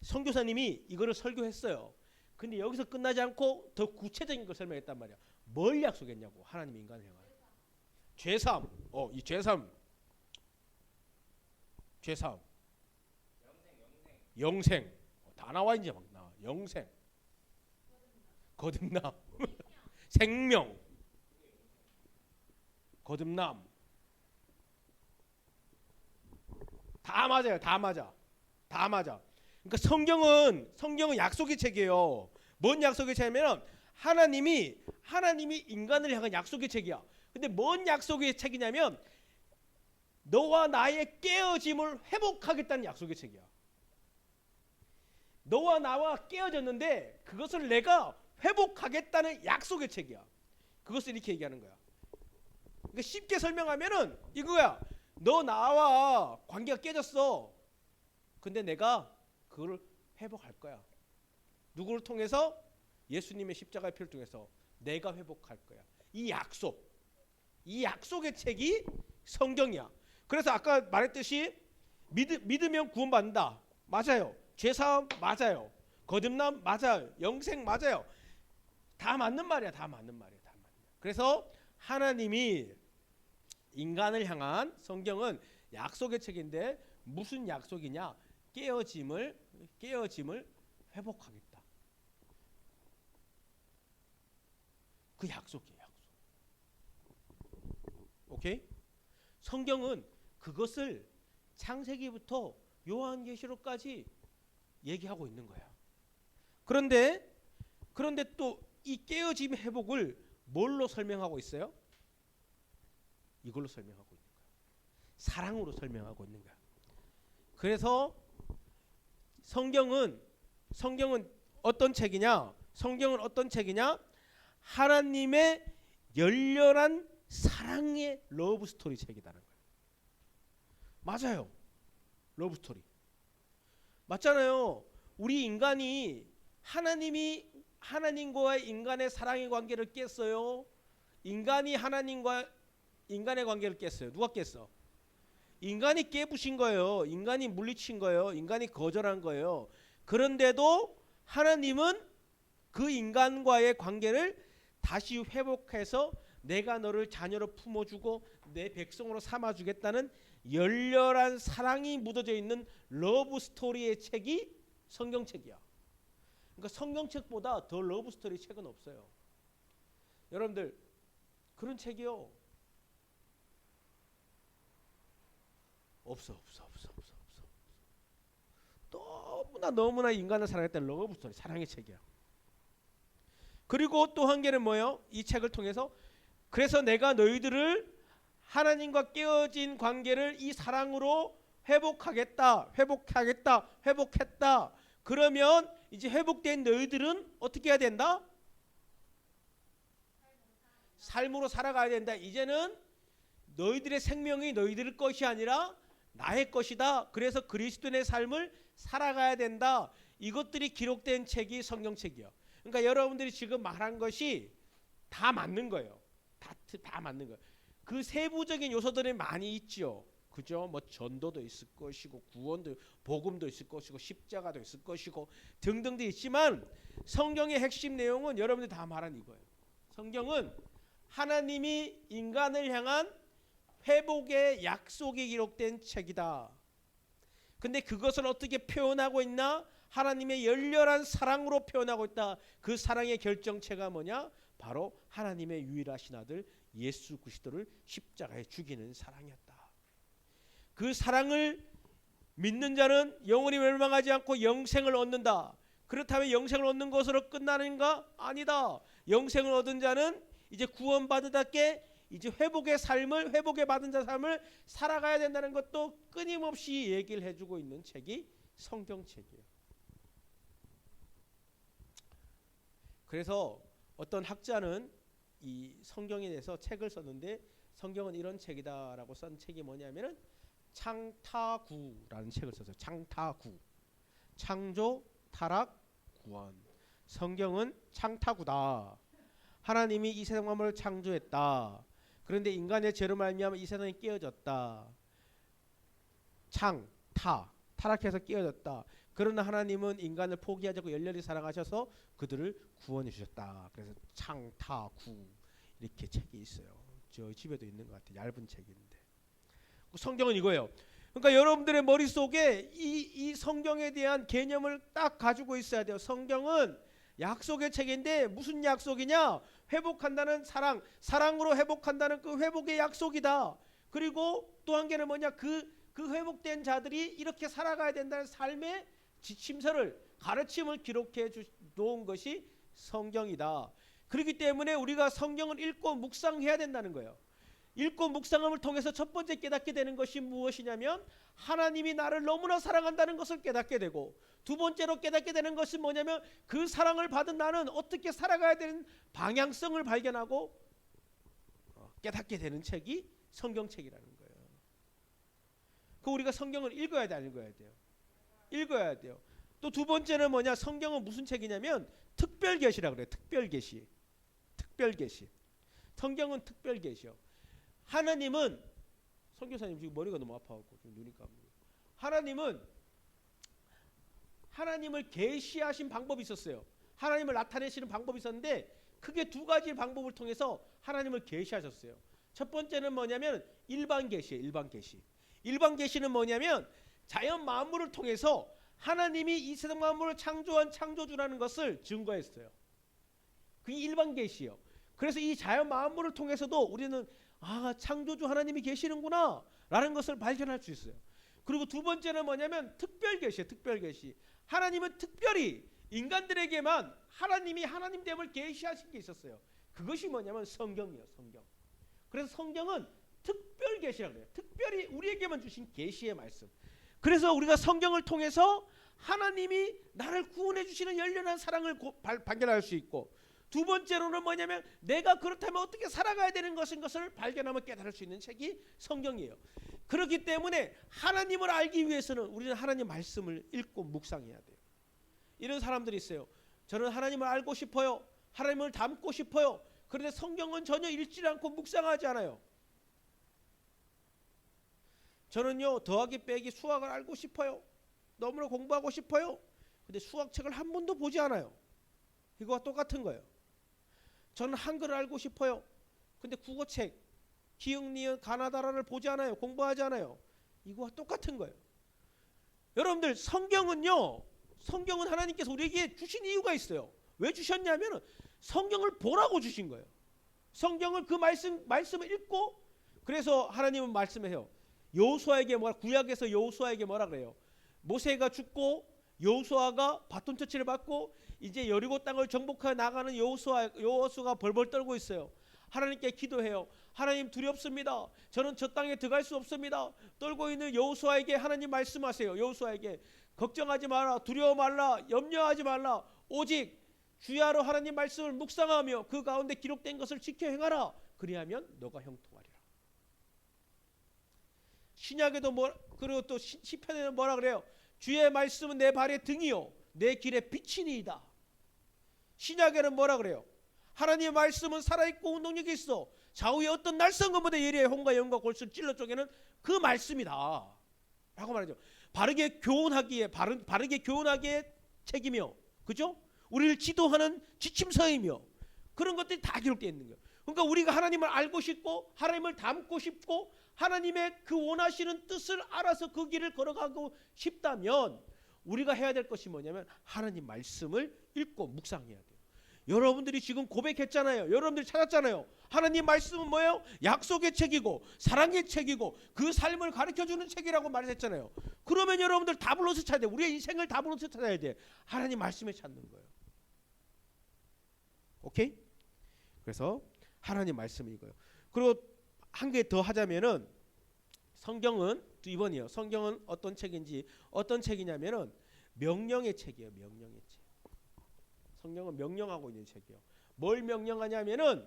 선교사님이 이거를 설교했어요. 근데 여기서 끝나지 않고 더 구체적인 걸 설명했단 말이야. 뭘 약속했냐고. 하나님이 인간을 향한 죄사함. 이 죄사함. 영생. 다 나와 이제 막 나와. 영생. 거듭남. 생명. 거듭남. 다 맞아요. 다 맞아. 그러니까 성경은 약속의 책이에요. 뭔 약속의 책이냐면 하나님이 인간을 향한 약속의 책이야. 근데 뭔 약속의 책이냐면 너와 나의 깨어짐을 회복하겠다는 약속의 책이야. 너와 나와 깨어졌는데 그것을 내가 회복하겠다는 약속의 책이야. 그것을 이렇게 얘기하는 거야. 그러니까 쉽게 설명하면은 이거야. 너 나와 관계가 깨졌어. 근데 내가 그걸 회복할 거야. 누구를 통해서? 예수님의 십자가의 피를 통해서 내가 회복할 거야. 이 약속의 책이 성경이야. 그래서 아까 말했듯이 믿으면 구원받는다. 맞아요. 죄사함 맞아요. 거듭남 맞아요. 영생 맞아요. 다 맞는 말이야. 그래서 하나님이 인간을 향한 성경은 약속의 책인데 무슨 약속이냐? 깨어짐을 회복하겠다. 그 약속이에요. 약속. 오케이? 성경은 그것을 창세기부터 요한계시록까지 얘기하고 있는 거야. 그런데 또 이 깨어짐 회복을 뭘로 설명하고 있어요? 이걸로 설명하고 있는 거야. 사랑으로 설명하고 있는 거야. 그래서 성경은 어떤 책이냐? 성경은 어떤 책이냐? 하나님의 열렬한 사랑의 러브 스토리 책이라는 거예요. 맞아요. 러브 스토리. 맞잖아요. 우리 인간이 하나님과의 인간의 사랑의 관계를 깼어요. 인간이 하나님과 인간의 관계를 깼어요. 누가 깼어? 인간이 깨부신 거예요. 인간이 물리친 거예요. 인간이 거절한 거예요. 그런데도 하나님은 그 인간과의 관계를 다시 회복해서 내가 너를 자녀로 품어주고 내 백성으로 삼아주겠다는 열렬한 사랑이 묻어져 있는 러브 스토리의 책이 성경책이야. 그러니까 성경책보다 더 러브 스토리 책은 없어요. 여러분들 그런 책이요. 없어. 너무나 인간을 사랑했던 러브 스토리, 사랑의 책이야. 그리고 또 한 개는 뭐예요? 이 책을 통해서 그래서 내가 너희들을 하나님과 깨어진 관계를 이 사랑으로 회복했다. 그러면 이제 회복된 너희들은 어떻게 해야 된다? 삶으로 살아가야 된다. 이제는 너희들의 생명이 너희들 것이 아니라 나의 것이다. 그래서 그리스도인의 삶을 살아가야 된다. 이것들이 기록된 책이 성경책이요. 그러니까 여러분들이 지금 말한 것이 다 맞는 거예요. 다 맞는 거예요. 그 세부적인 요소들이 많이 있죠. 그죠? 뭐 전도도 있을 것이고 구원도 복음도 있을 것이고 십자가도 있을 것이고 등등도 있지만 성경의 핵심 내용은 여러분들이 다 말한 이거예요. 성경은 하나님이 인간을 향한 회복의 약속이 기록된 책이다. 근데 그것을 어떻게 표현하고 있나? 하나님의 열렬한 사랑으로 표현하고 있다. 그 사랑의 결정체가 뭐냐? 바로 하나님의 유일하신 아들 예수 그리스도를 십자가에 죽이는 사랑이었다. 그 사랑을 믿는 자는 영원히 멸망하지 않고 영생을 얻는다. 그렇다면 영생을 얻는 것으로 끝나는가? 아니다. 영생을 얻은 자는 이제 구원받으답게 이제 회복의 받은 자 삶을 살아가야 된다는 것도 끊임없이 얘기를 해주고 있는 책이 성경책이에요. 그래서 어떤 학자는 이 성경에 대해서 책을 썼는데 성경은 이런 책이다라고 쓴 책이 뭐냐면은 창타구라는 책을 썼어요. 창타구. 창조, 타락, 구원. 성경은 창타구다. 하나님이 이 세상 만물을 창조했다. 그런데 인간의 죄로 말미암아 이 세상이 깨어졌다. 타락해서 깨어졌다. 그러나 하나님은 인간을 포기하지 않고 열렬히 사랑하셔서 그들을 구원해 주셨다. 그래서 창타구 이렇게 책이 있어요. 저 집에도 있는 것 같아요. 얇은 책인데. 성경은 이거예요. 그러니까 여러분들의 머릿속에 이 성경에 대한 개념을 딱 가지고 있어야 돼요. 성경은 약속의 책인데 무슨 약속이냐? 회복한다는 사랑으로 회복한다는 그 회복의 약속이다. 그리고 또 한 개는 뭐냐? 그 회복된 자들이 이렇게 살아가야 된다는 삶의 지침서를 가르침을 기록해 놓은 것이 성경이다. 그렇기 때문에 우리가 성경을 읽고 묵상해야 된다는 거예요. 읽고 묵상함을 통해서 첫 번째 깨닫게 되는 것이 무엇이냐면 하나님이 나를 너무나 사랑한다는 것을 깨닫게 되고 두 번째로 깨닫게 되는 것이 뭐냐면 그 사랑을 받은 나는 어떻게 살아가야 되는 방향성을 발견하고 깨닫게 되는 책이 성경책이라는 거예요. 그 우리가 성경을 읽어야 돼, 안 읽어야 돼요? 읽어야 돼요. 또 두 번째는 뭐냐? 성경은 무슨 책이냐면 특별계시라고 그래요. 특별계시. 성경은 특별계시요. 하나님은 선교사님 지금 머리가 너무 아파갖고 좀 눈이 감고. 하나님을 계시하신 방법이 있었어요. 하나님을 나타내시는 방법이 있었는데 크게 두 가지 방법을 통해서 하나님을 계시하셨어요. 첫 번째는 뭐냐면 일반 계시예요. 일반 계시는 뭐냐면 자연 만물을 통해서 하나님이 이 세상 만물을 창조한 창조주라는 것을 증거했어요. 그게 일반 계시예요. 그래서 이 자연 만물을 통해서도 우리는 아, 창조주 하나님이 계시는구나 라는 것을 발견할 수 있어요. 그리고 두 번째는 뭐냐면 특별 계시예요. 특별 계시. 하나님은 특별히 인간들에게만 하나님이 하나님됨을 계시하신 게 있었어요. 그것이 뭐냐면 성경이에요. 성경. 그래서 성경은 특별 계시라고 해요. 특별히 우리에게만 주신 계시의 말씀. 그래서 우리가 성경을 통해서 하나님이 나를 구원해 주시는 열렬한 사랑을 발견할 수 있고, 두 번째로는 뭐냐면 내가 그렇다면 어떻게 살아가야 되는 것을 발견하면 깨달을 수 있는 책이 성경이에요. 그렇기 때문에 하나님을 알기 위해서는 우리는 하나님 말씀을 읽고 묵상해야 돼요. 이런 사람들이 있어요. 저는 하나님을 알고 싶어요. 하나님을 닮고 싶어요. 그런데 성경은 전혀 읽지 않고 묵상하지 않아요. 저는요, 더하기 빼기 수학을 알고 싶어요. 너무나 공부하고 싶어요. 근데 수학책을 한 번도 보지 않아요. 이거와 똑같은 거예요. 저는 한글을 알고 싶어요. 근데 국어책, 기역, 니은, 가나다라를 보지 않아요. 공부하지 않아요. 이거와 똑같은 거예요. 여러분들, 성경은요, 성경은 하나님께서 우리에게 주신 이유가 있어요. 왜 주셨냐면 성경을 보라고 주신 거예요. 성경을 그 말씀을 읽고, 그래서 하나님은 말씀해요. 여호수아에게 구약에서 여호수아에게 뭐라 그래요? 모세가 죽고 여호수아가 바톤 터치를 받고 이제 여리고 땅을 정복해 나가는 여호수아가 벌벌 떨고 있어요. 하나님께 기도해요. 하나님 두렵습니다. 저는 저 땅에 들어갈 수 없습니다. 떨고 있는 여호수아에게 하나님 말씀하세요. 여호수아에게 걱정하지 마라. 두려워 말라. 염려하지 말라. 오직 주야로 하나님 말씀을 묵상하며 그 가운데 기록된 것을 지켜 행하라. 그리하면 너가 형통하리라. 신약에도 그리고 또 시편에는 뭐라 그래요? 주의 말씀은 내 발의 등이요 내 길의 빛이니이다. 신약에는 뭐라 그래요? 하나님의 말씀은 살아있고 운동력이 있어. 좌우에 어떤 낯선 것보다 예리해. 홍과 영과 골수를 찔러 쪼개는 그 말씀이다 라고 말하죠. 바르게 교훈하기에 책이며, 그죠? 우리를 지도하는 지침서이며, 그런 것들이 다 기록되어 있는 거예요. 그러니까 우리가 하나님을 알고 싶고 하나님을 닮고 싶고 하나님의 그 원하시는 뜻을 알아서 그 길을 걸어가고 싶다면 우리가 해야 될 것이 뭐냐면 하나님 말씀을 읽고 묵상해야 돼요. 여러분들이 지금 고백했잖아요. 여러분들이 찾았잖아요. 하나님 말씀은 뭐예요? 약속의 책이고 사랑의 책이고 그 삶을 가르쳐주는 책이라고 말했잖아요. 그러면 여러분들 답으로서 찾아야 돼요. 우리의 인생을 답으로서 찾아야 돼. 하나님 말씀에 찾는 거예요. 오케이? 그래서 하나님 말씀이 이거예요. 그리고 한 개 더 하자면은 성경은 이번이요. 성경은 어떤 책이냐면은 명령의 책이에요. 명령의 책. 성경은 명령하고 있는 책이에요. 뭘 명령하냐면은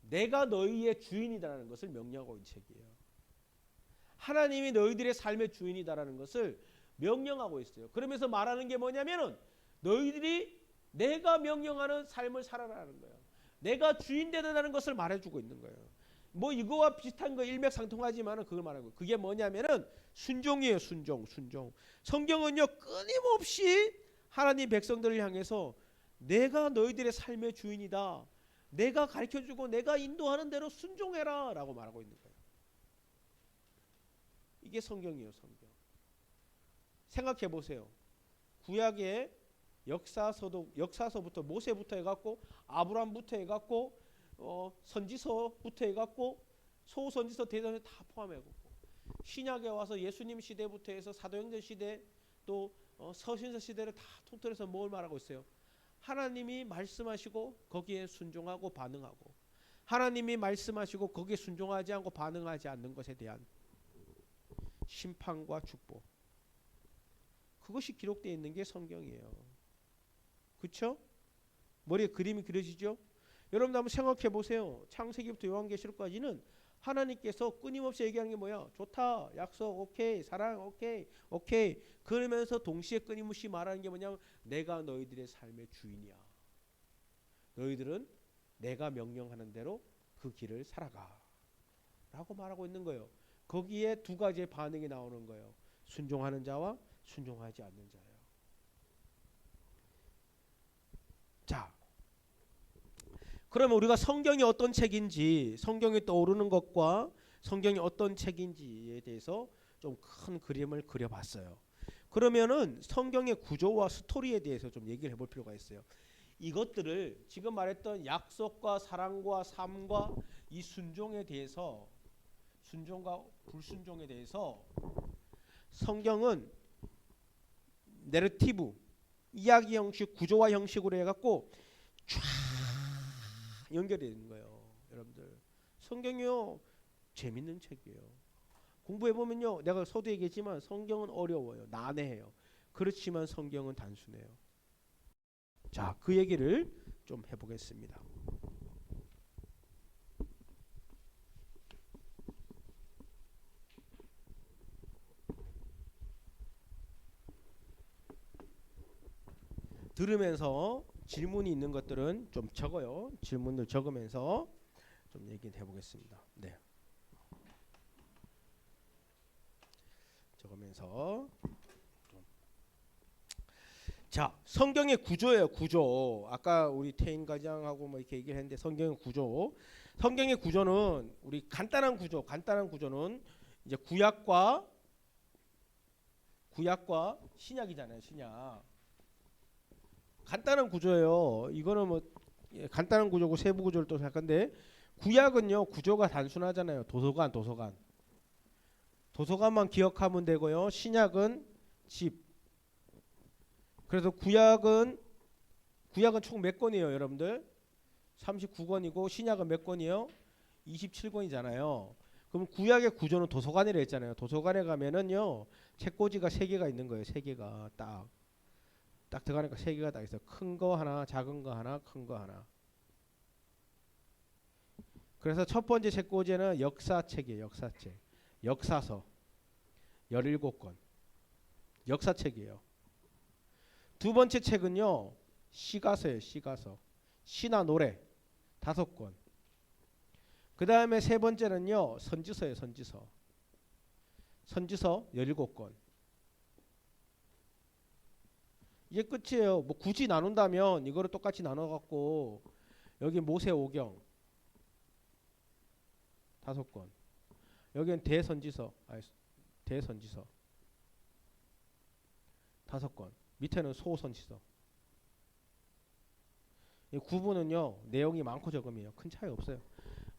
내가 너희의 주인이다라는 것을 명령하고 있는 책이에요. 하나님이 너희들의 삶의 주인이다라는 것을 명령하고 있어요. 그러면서 말하는 게 뭐냐면은 너희들이 내가 명령하는 삶을 살아라는 거예요. 내가 주인 되다라는 것을 말해주고 있는 거예요. 뭐 이거와 비슷한 거 일맥상통하지만은 그걸 말하고, 그게 뭐냐면은 순종이에요. 순종. 성경은요 끊임없이 하나님 백성들을 향해서 내가 너희들의 삶의 주인이다. 내가 가르쳐주고 내가 인도하는 대로 순종해라 라고 말하고 있는 거예요. 이게 성경이에요. 성경. 생각해 보세요. 구약의 역사서부터 모세부터 해갖고 아브라함부터 해갖고 선지서부터 해갖고 소선지서 대전에 다 포함해갖고 신약에 와서 예수님 시대부터 해서 사도행전 시대 또 서신서 시대를 다 통틀어서 뭘 말하고 있어요? 하나님이 말씀하시고 거기에 순종하고 반응하고, 하나님이 말씀하시고 거기에 순종하지 않고 반응하지 않는 것에 대한 심판과 축복, 그것이 기록되어 있는 게 성경이에요. 그렇죠? 머리에 그림이 그려지죠? 여러분 한번 생각해 보세요. 창세기부터 요한계시록까지는 하나님께서 끊임없이 얘기하는 게 뭐야? 좋다, 약속, 오케이, 사랑, 오케이. 그러면서 동시에 끊임없이 말하는 게 뭐냐면 내가 너희들의 삶의 주인이야. 너희들은 내가 명령하는 대로 그 길을 살아가 라고 말하고 있는 거예요. 거기에 두 가지의 반응이 나오는 거예요. 순종하는 자와 순종하지 않는 자예요. 자, 그러면 우리가 성경이 어떤 책인지, 성경이 떠오르는 것과 성경이 어떤 책인지에 대해서 좀 큰 그림을 그려봤어요. 그러면은 성경의 구조와 스토리에 대해서 좀 얘기를 해볼 필요가 있어요. 이것들을 지금 말했던 약속과 사랑과 삶과 이 순종에 대해서, 순종과 불순종에 대해서 성경은 내러티브, 이야기 형식, 구조화 형식으로 해갖고 쫙 연결이 되는 거예요. 여러분들 성경이요 재밌는 책이에요. 공부해보면요, 내가 서두 얘기했지만 성경은 어려워요. 난해해요. 그렇지만 성경은 단순해요. 자, 그 얘기를 좀 해보겠습니다. 들으면서 질문이 있는 것들은 좀 적어요. 질문을 적으면서 좀 얘기를 해보겠습니다. 네. 적으면서 자, 성경의 구조예요. 구조. 아까 우리 태인 과장하고 뭐 이렇게 얘기를 했는데 성경의 구조. 성경의 구조는 우리 간단한 구조는 이제 구약과 신약이잖아요. 신약. 간단한 구조예요. 이거는 뭐 간단한 구조고 세부 구조를 또 할 건데 구약은요 구조가 단순하잖아요. 도서관만 기억하면 되고요. 신약은 집. 그래서 구약은 총 몇 권이에요, 여러분들? 39권이고 신약은 몇 권이에요? 27권이잖아요. 그럼 구약의 구조는 도서관이라 했잖아요. 도서관에 가면은요 책꽂이가 3개가 있는 거예요. 3개가 딱 들어가니까 3개가 딱 있어요. 큰 거 하나, 작은 거 하나, 큰 거 하나. 그래서 첫 번째 책꽂이는 역사책이에요. 역사책. 역사서 17권. 역사책이에요. 두 번째 책은요. 시가서예요. 시가서. 시나 노래 5권. 그 다음에 세 번째는요. 선지서예요. 선지서. 선지서 17권. 이게 끝이에요. 뭐 굳이 나눈다면 이거를 똑같이 나눠갖고 여기 모세오경 5권. 여기는 대선지서 5권. 밑에는 소선지서. 이 구분은요 내용이 많고 적음이에요. 큰 차이 없어요.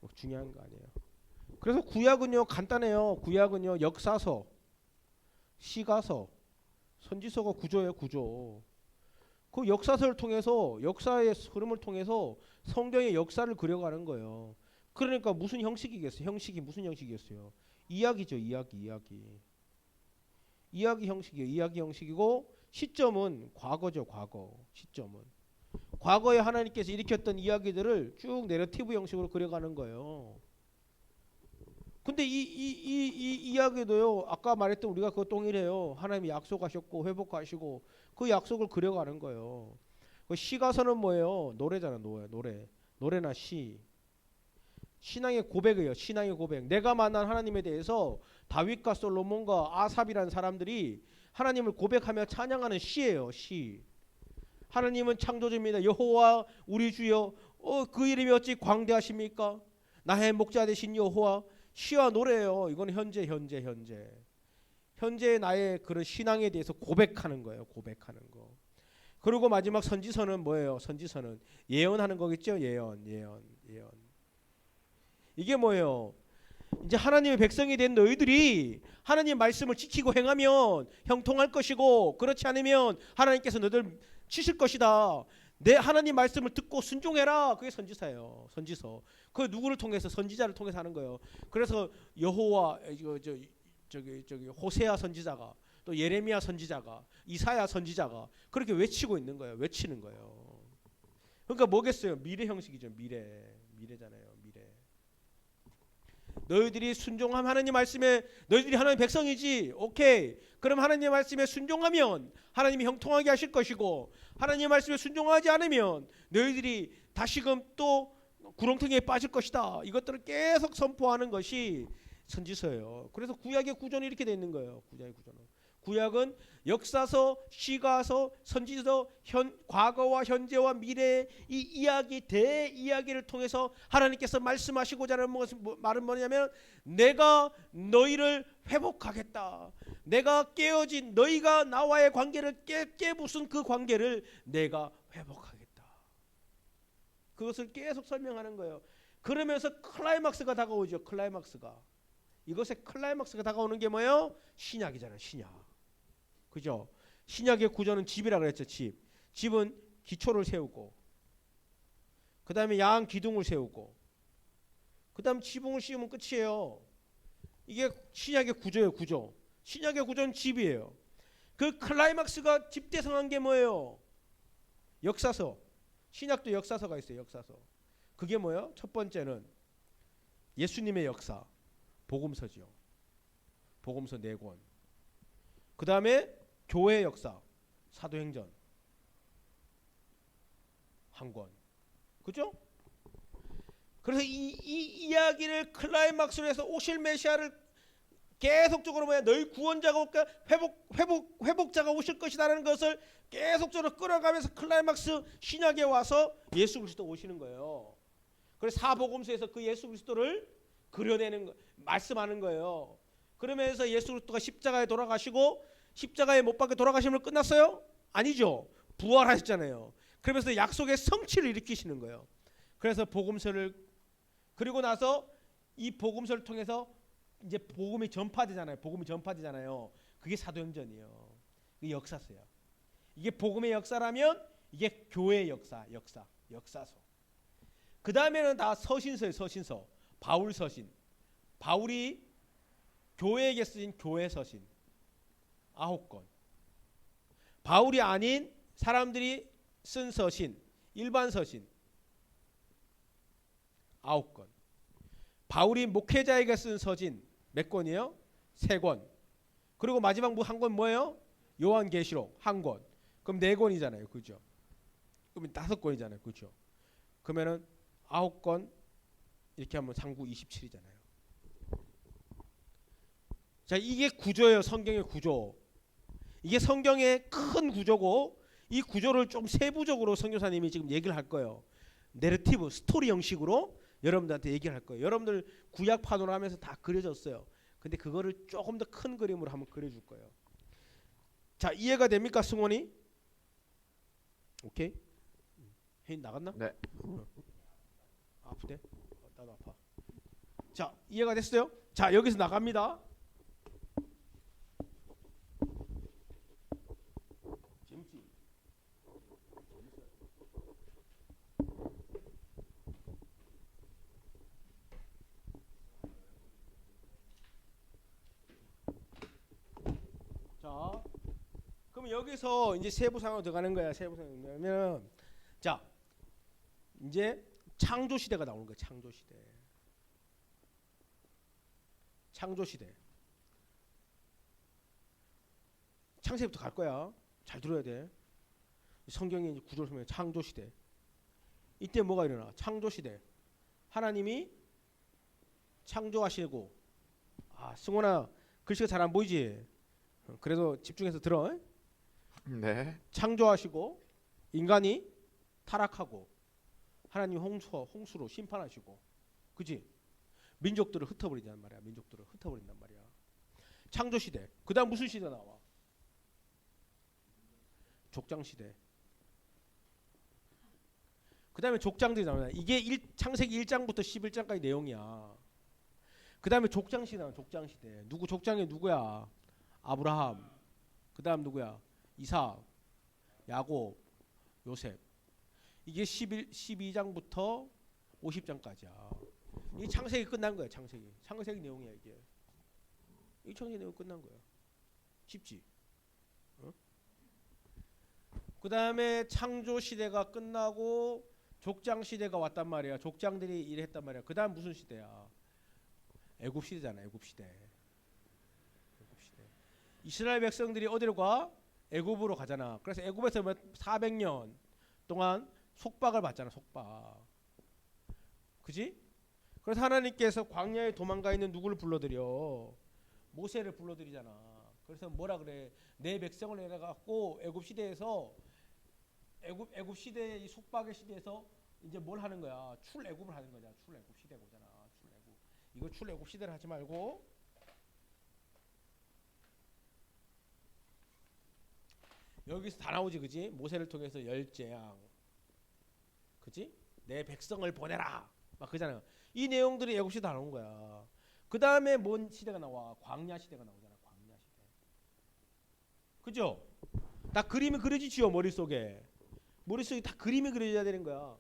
뭐 중요한 거 아니에요. 그래서 구약은요 간단해요. 구약은요 역사서, 시가서, 선지서가 구조예요. 구조. 그 역사서를 통해서 역사의 흐름을 통해서 성경의 역사를 그려가는 거예요. 그러니까 무슨 형식이겠어요? 형식이 무슨 형식이겠어요? 이야기죠. 이야기 형식이에요. 이야기 형식이고 시점은 과거죠. 과거. 시점은 과거에 하나님께서 일으켰던 이야기들을 쭉 내러티브 형식으로 그려가는 거예요. 근데 이 이야기도요. 아까 말했던 우리가 그거 동일해요. 하나님이 약속하셨고 회복하시고 그 약속을 그려가는 거예요. 그 시가서는 뭐예요? 노래잖아. 노래나 시. 신앙의 고백이에요. 신앙의 고백. 내가 만난 하나님에 대해서 다윗과 솔로몬과 아삽이라는 사람들이 하나님을 고백하며 찬양하는 시예요. 시. 하나님은 창조주입니다. 여호와 우리 주여 그 이름이 어찌 광대하십니까? 나의 목자 되신 여호와. 시와 노래예요. 이건 현재의 나의 그런 신앙에 대해서 고백하는 거예요. 고백하는 거. 그리고 마지막 선지서는 뭐예요? 선지서는 예언하는 거겠죠. 예언. 이게 뭐예요? 이제 하나님의 백성이 된 너희들이 하나님 말씀을 지키고 행하면 형통할 것이고 그렇지 않으면 하나님께서 너희들 치실 것이다. 내 하나님 말씀을 듣고 순종해라. 그게 선지서예요. 선지서. 그 누구를 통해서? 선지자를 통해서 하는 거예요. 그래서 여호와 저기 호세아 선지자가 또 예레미야 선지자가 이사야 선지자가 그렇게 외치고 있는 거예요. 외치는 거예요. 그러니까 뭐겠어요? 미래 형식이죠. 미래잖아요. 미래. 너희들이 순종하면 하나님 말씀에 너희들이 하나님 백성이지. 오케이. 그럼 하나님 말씀에 순종하면 하나님이 형통하게 하실 것이고 하나님 말씀에 순종하지 않으면 너희들이 다시금 또 구렁텅이에 빠질 것이다. 이것들을 계속 선포하는 것이 선지서예요. 그래서 구약의 구조는 이렇게 되어 있는 거예요. 구약의 구조는. 구약은 역사서, 시가서, 선지서, 과거와 현재와 미래의 이 이야기, 대이야기를 통해서 하나님께서 말씀하시고자 하는 말은 뭐냐면 내가 너희를 회복하겠다. 내가 깨어진 너희가 나와의 관계를 깨부순 그 관계를 내가 회복하겠다. 그것을 계속 설명하는 거예요. 그러면서 클라이막스가 다가오죠. 클라이막스가. 이것의 클라이막스가 다가오는 게 뭐예요? 신약이잖아요. 신약. 그죠? 신약의 구조는 집이라 그랬죠. 집. 집은 기초를 세우고 그 다음에 야한 기둥을 세우고 그 다음 지붕을 씌우면 끝이에요. 이게 신약의 구조예요. 구조. 신약의 구조는 집이에요. 그 클라이막스가 집대성한 게 뭐예요? 역사서. 신약도 역사서가 있어요. 역사서. 그게 뭐예요? 첫 번째는 예수님의 역사. 복음서지요. 복음서 4권. 그 다음에 교회 역사. 사도행전 1권. 그죠? 그래서 이 이야기를 클라이막스로 해서 오실 메시아를 계속적으로 뭐야 너희 구원자가 올까 회복자가 오실 것이라는 것을 계속적으로 끌어가면서 클라이막스 신약에 와서 예수 그리스도 오시는 거예요. 그래서 사복음서에서 그 예수 그리스도를 그려내는 말씀하는 거예요. 그러면서 예수 그리스도가 십자가에 돌아가시고 십자가에 못 박혀 돌아가심으로 끝났어요? 아니죠. 부활하셨잖아요. 그러면서 약속의 성취를 일으키시는 거예요. 그래서 복음서를 그리고 나서 이 복음서를 통해서 이제 복음이 전파되잖아요. 복음이 전파되잖아요. 그게 사도행전이에요. 이게 역사서야. 이게 복음의 역사라면 이게 교회의 역사서. 그 다음에는 다 서신서예요. 서신서. 바울 서신. 바울이 교회에게 쓰신 교회 서신 9권. 바울이 아닌 사람들이 쓴 서신, 일반 서신 9권. 바울이 목회자에게 쓴 서신 몇 권이에요? 3권. 그리고 마지막 한 권 뭐예요? 요한계시록 1권. 그럼 4권이잖아요. 그죠? 그러면 5권이잖아요. 그죠? 그러면은 9권 이렇게 하면 상구 27이잖아요. 자, 이게 구조예요. 성경의 구조. 이게 성경의 큰 구조고 이 구조를 좀 세부적으로 선교사님이 지금 얘기를 할 거예요. 내러티브, 스토리 형식으로 여러분들한테 얘기를 할 거예요. 여러분들 구약 파노를 하면서 다 그려졌어요. 근데 그거를 조금 더 큰 그림으로 한번 그려줄 거예요. 자, 이해가 됩니까, 승원이? 오케이? 혜인 나갔나? 네. 아프대? 나도 아파. 자, 이해가 됐어요? 자, 여기서 나갑니다. 재밌지? 자, 그럼 여기서 이제 세부 상황으로 들어가는 거야. 세부 상황 뭐냐면, 자, 이제 창조 시대가 나오는 거야. 창조 시대. 창조 시대. 창세기부터 갈 거야. 잘 들어야 돼. 성경의 이제 구조를 보면 창조 시대. 이때 뭐가 일어나? 창조 시대. 하나님이 창조하시고, 아, 승원아 글씨가 잘 안 보이지? 그래도 집중해서 들어. 네. 창조하시고 인간이 타락하고 하나님 홍수로 심판하시고, 그지? 민족들을 흩어버린단 말이야. 민족들을 흩어버린단 말이야. 창조 시대. 그다음 무슨 시대 나와? 족장 시대. 그다음에 족장들이 나오냐? 이게 창세기 1장부터 11장까지 내용이야. 그다음에 족장 시대 나와. 족장 시대. 누구 족장이 누구야? 아브라함. 그다음 누구야? 이삭, 야곱, 요셉. 이게 12장부터 50장까지야. 이 창세기 끝난 거야. 창세기 내용이야 이게. 이 창세기 내용 끝난 거야. 쉽지? 어? 그 다음에 창조 시대가 끝나고 족장 시대가 왔단 말이야. 족장들이 일했단 말이야. 그 다음 무슨 시대야? 애굽 시대잖아. 애굽 시대. 이스라엘 백성들이 어디로 가? 애굽으로 가잖아. 그래서 애굽에서 400년 동안 속박을 받잖아. 속박. 그지? 그래서 하나님께서 광야에 도망가 있는 누구를 불러들여? 모세를 불러들이잖아. 그래서 뭐라 그래? 내 백성을 내려갖고 애굽 시대에서 애굽 시대 이 속박의 시대에서 이제 뭘 하는 거야? 출애굽을 하는 거잖아. 출애굽 시대가 오잖아. 출애굽. 이거 출애굽 시대를 하지 말고 여기서 다 나오지, 그지? 모세를 통해서 10재앙, 그지? 내 백성을 보내라. 막 그잖아요. 이 내용들이 애굽 시대 다 나온 거야. 그 다음에 뭔 시대가 나와? 광야 시대가 나오잖아. 광야 시대. 그죠? 다 그림이 그려지지요. 머릿속에 다 그림이 그려져야 되는 거야.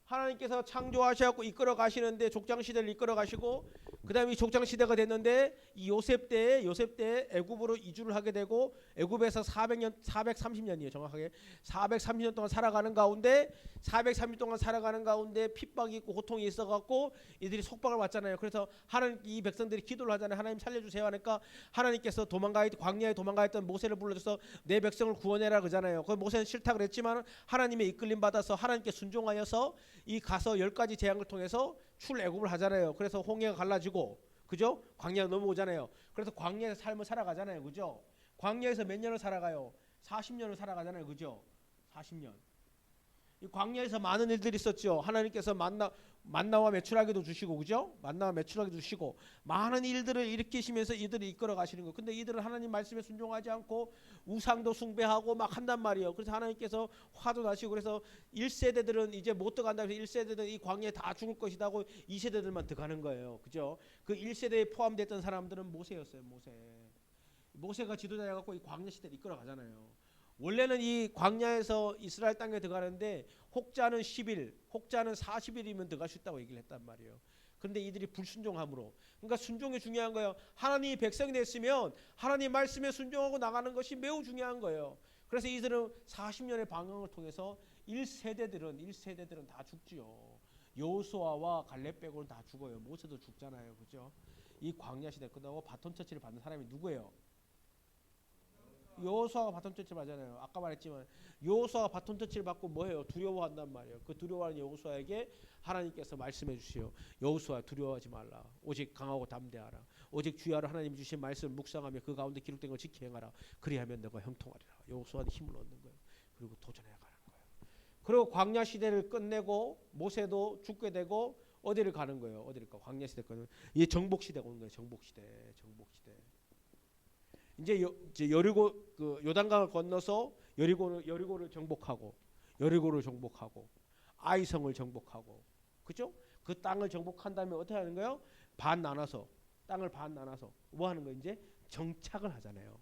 하나님께서 창조하셔갖고 이끌어 가시는데 족장 시대를 이끌어 가시고 그 다음에 이 족장 시대가 됐는데 이 요셉 때 애굽으로 이주를 하게 되고 애굽에서 430년이에요. 정확하게 430년 동안 살아가는 가운데 430년 동안 살아가는 가운데 핍박이 있고 고통이 있어갖고 이들이 속박을 받잖아요. 그래서 하나님 이 백성들이 기도를 하잖아요. 하나님 살려주세요 하니까 하나님께서 광야에 도망가있던 모세를 불러줘서 내 백성을 구원해라 그러잖아요. 그 모세는 싫다 그랬지만 하나님의 이끌림 받아서 하나님께 순종하여서 이 가서 10가지 재앙을 통해서 출애굽을 하잖아요. 그래서 홍해가 갈라지고 그죠? 광야가 넘어오잖아요. 그래서 광야에서 삶을 살아가잖아요. 그죠? 광야에서 몇 년을 살아가요? 40년을 살아가잖아요. 그죠? 40년. 이 광야에서 많은 일들이 있었죠. 하나님께서 만나와 메추라기도 주시고 그죠? 만나와 메추라기도 주시고 많은 일들을 일으키시면서 이들을 이끌어 가시는 거예요. 근데 이들은 하나님 말씀에 순종하지 않고 우상도 숭배하고 막 한단 말이에요. 그래서 하나님께서 화도 나시고 그래서 1세대들은 이제 못 들어간다 해서 1세대들은 이 광야에 다 죽을 것이다 하고 2세대들만 들어가는 거예요. 그죠? 그 1세대에 포함됐던 사람들은 모세였어요. 모세가 지도자여 갖고 이 광야 시대를 이끌어 가잖아요. 원래는 이 광야에서 이스라엘 땅에 들어가는데 혹자는 10일, 혹자는 40일이면 들어갈 수 있다고 얘기를 했단 말이에요. 그런데 이들이 불순종함으로, 그러니까 순종이 중요한 거예요. 하나님이 백성이 됐으면 하나님 말씀에 순종하고 나가는 것이 매우 중요한 거예요. 그래서 이들은 40년의 방황을 통해서 1세대들은 다 죽지요. 여호수아와 갈렙 빼고는 다 죽어요. 모세도 죽잖아요. 그죠? 이 광야 시대 끝나고 바톤 터치를 받는 사람이 누구예요? 여호수아가 바톤 터치를 받잖아요. 아까 말했지만 여호수아가 바톤 터치를 받고 뭐해요? 두려워한단 말이에요. 그 두려워하는 여호수아에게 하나님께서 말씀해 주시오. 여호수아 두려워하지 말라. 오직 강하고 담대하라. 오직 주야로 하나님이 주신 말씀을 묵상하며 그 가운데 기록된 걸 지켜 행하라. 그리하면 너가 형통하리라. 여호수아는 힘을 얻는 거예요. 그리고 도전해 가는 거예요. 그리고 광야 시대를 끝내고 모세도 죽게 되고 어디를 가는 거예요? 어디를 가? 광야 시대 거는 이게 정복 시대가 오는 거예요. 정복 시대. 이제 여리고 그 요단강을 건너서 여리고를 정복하고 아이성을 정복하고 그죠? 그 땅을 정복한 다음에 어떻게 하는 거예요? 땅을 반 나눠서 뭐 하는 거예요? 이제 정착을 하잖아요.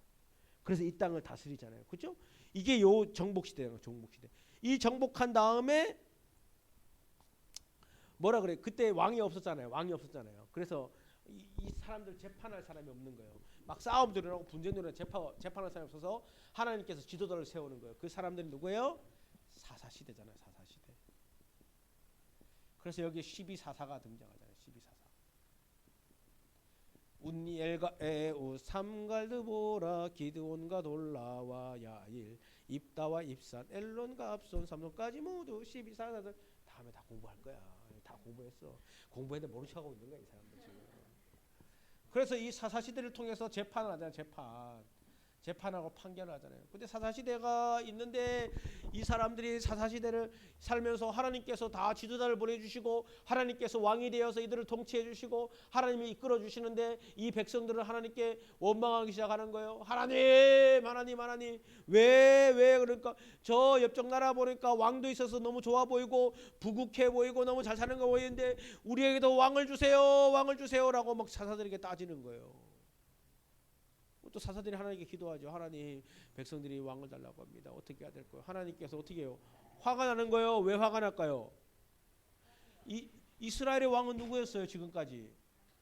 그래서 이 땅을 다스리잖아요. 그죠? 이게 요 정복 시대예요. 정복 시대. 이 정복한 다음에 뭐라 그래? 그때 왕이 없었잖아요. 그래서 이 사람들 재판할 사람이 없는 거예요. 막 싸움도 일어나고 분쟁도 일어나고 재판할 사람이 없어서 하나님께서 지도자를 세우는 거예요. 그 사람들이 누구예요? 사사시대잖아요. 사사시대. 그래서 여기 12사사가 등장하잖아요. 12사사. 운니엘과 에우 삼갈드보라 기드온과 돌라와 야일 입다와 입산 엘론과 압손 삼손까지 모두 12사사들 다음에 다 공부할 거야. 다 공부했어. 공부했는데 모른 척하고 있는 거야 이 사람들 지금. 그래서 이 사사시대를 통해서 재판을 하잖아요. 재판하고 판결을 하잖아요. 근데 사사시대가 있는데 이 사람들이 사사시대를 살면서 하나님께서 다 지도자를 보내주시고 하나님께서 왕이 되어서 이들을 통치해 주시고 하나님이 이끌어 주시는데 이 백성들은 하나님께 원망하기 시작하는 거예요. 하나님 왜 그러니까 저 옆쪽 나라 보니까 왕도 있어서 너무 좋아 보이고 부국해 보이고 너무 잘 사는 거 보이는데 우리에게도 왕을 주세요라고 막 사사들에게 따지는 거예요. 또 사사들이 하나님께 기도하죠. 하나님 백성들이 왕을 달라고 합니다. 어떻게 해야 될까요? 하나님께서 어떻게 해요? 화가 나는 거예요. 왜 화가 날까요? 이스라엘의 왕은 누구였어요? 지금까지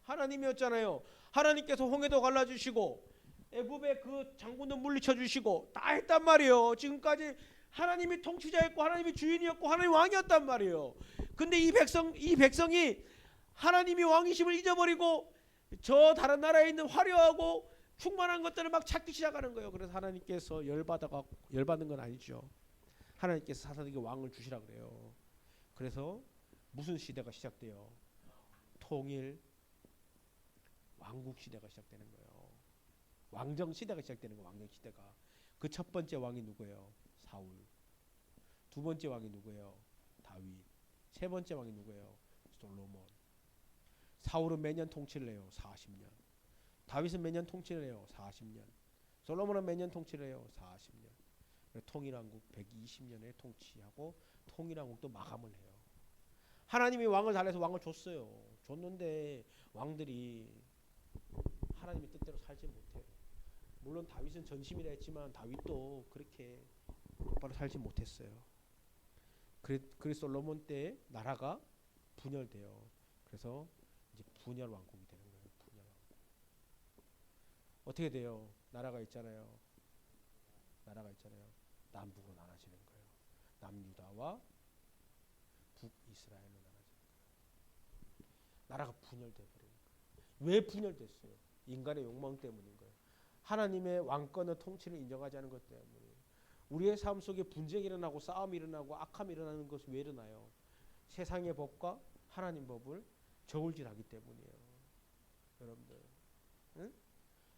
하나님이었잖아요. 하나님께서 홍해도 갈라주시고 애굽의 그 장군도 물리쳐 주시고 다 했단 말이에요. 지금까지 하나님이 통치자였고 하나님이 주인이었고 하나님이 왕이었단 말이에요. 근데 이 백성이 하나님이 왕이심을 잊어버리고 저 다른 나라에 있는 화려하고 충만한 것들을 막 찾기 시작하는 거예요. 그래서 하나님께서 열받는 건 아니죠. 하나님께서 사사들에게 왕을 주시라 그래요. 그래서 무슨 시대가 시작돼요? 통일 왕국 시대가 시작되는 거예요. 왕정 시대가 시작되는 거예요. 왕정 시대가. 그 첫 번째 왕이 누구예요? 사울. 두 번째 왕이 누구예요? 다윗. 세 번째 왕이 누구예요? 솔로몬. 사울은 몇 년 통치를 해요? 40년. 다윗은 몇 년 통치를 해요? 40년. 솔로몬은 몇 년 통치를 해요? 40년. 통일왕국 120년에 통치하고 통일왕국도 마감을 해요. 하나님이 왕을 달래서 왕을 줬어요. 줬는데 왕들이 하나님의 뜻대로 살지 못해요. 물론 다윗은 전심이라 했지만 다윗도 그렇게 똑바로 살지 못했어요. 그래서 솔로몬 때 나라가 분열돼요. 그래서 이제 분열 왕국이 되는 거예요. 분열 왕국. 어떻게 돼요? 나라가 있잖아요. 남북으로 나눠지는 거예요. 남유다와 북이스라엘로 나눠지는 거예요. 나라가 분열돼 버린 거예요. 왜 분열됐어요? 인간의 욕망 때문인 거예요. 하나님의 왕권의 통치를 인정하지 않은 것 때문에. 우리의 삶 속에 분쟁이 일어나고 싸움이 일어나고 악함이 일어나는 것이 왜 일어나요? 세상의 법과 하나님 법을 저울질하기 때문이에요. 여러분들, 응?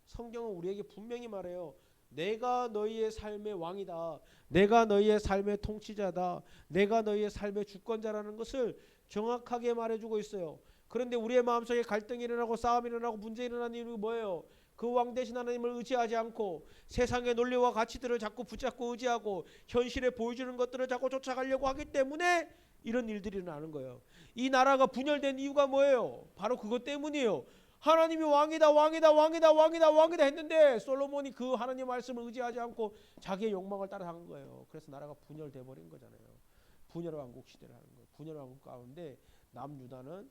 성경은 우리에게 분명히 말해요. 내가 너희의 삶의 왕이다. 내가 너희의 삶의 통치자다. 내가 너희의 삶의 주권자라는 것을 정확하게 말해주고 있어요. 그런데 우리의 마음속에 갈등이 일어나고 싸움이 일어나고 문제가 일어나는 이유는 뭐예요? 그 왕 대신 하나님을 의지하지 않고 세상의 논리와 가치들을 자꾸 붙잡고 의지하고 현실에 보여주는 것들을 자꾸 쫓아가려고 하기 때문에 이런 일들이 일어나는 거예요. 이 나라가 분열된 이유가 뭐예요? 바로 그것 때문이에요. 하나님이 왕이다 했는데 솔로몬이 그 하나님 말씀을 의지하지 않고 자기의 욕망을 따라간 거예요. 그래서 나라가 분열돼 버린 거잖아요. 분열 왕국 시대를 하는 거예요. 분열 왕국 가운데 남유다는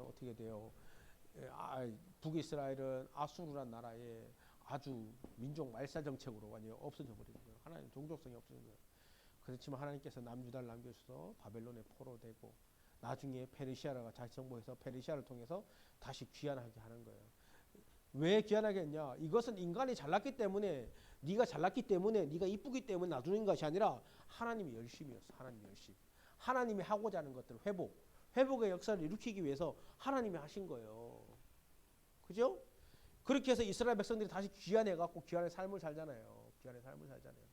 어떻게 돼요? 북이스라엘은 아수르란 나라에 아주 민족 말살 정책으로 완전히 없어져 버린 거예요. 하나님 종족성이 없어진 거예요. 그렇지만 하나님께서 남유다를 남겨주셔서 바벨론에 포로되고 나중에 페르시아가 자치 정복해서 페르시아를 통해서 다시 귀환하게 하는 거예요. 왜 귀환하게 했냐? 이것은 인간이 잘났기 때문에, 네가 잘났기 때문에, 네가 이쁘기 때문에 놔두는 것이 아니라 하나님의 열심이었어. 하나님의 열심. 하나님이 하고자 하는 것들 회복의 역사를 일으키기 위해서 하나님이 하신 거예요. 그죠? 그렇게 해서 이스라엘 백성들이 다시 귀환해갖고 귀환의 삶을 살잖아요. 귀환의 삶을 살잖아요.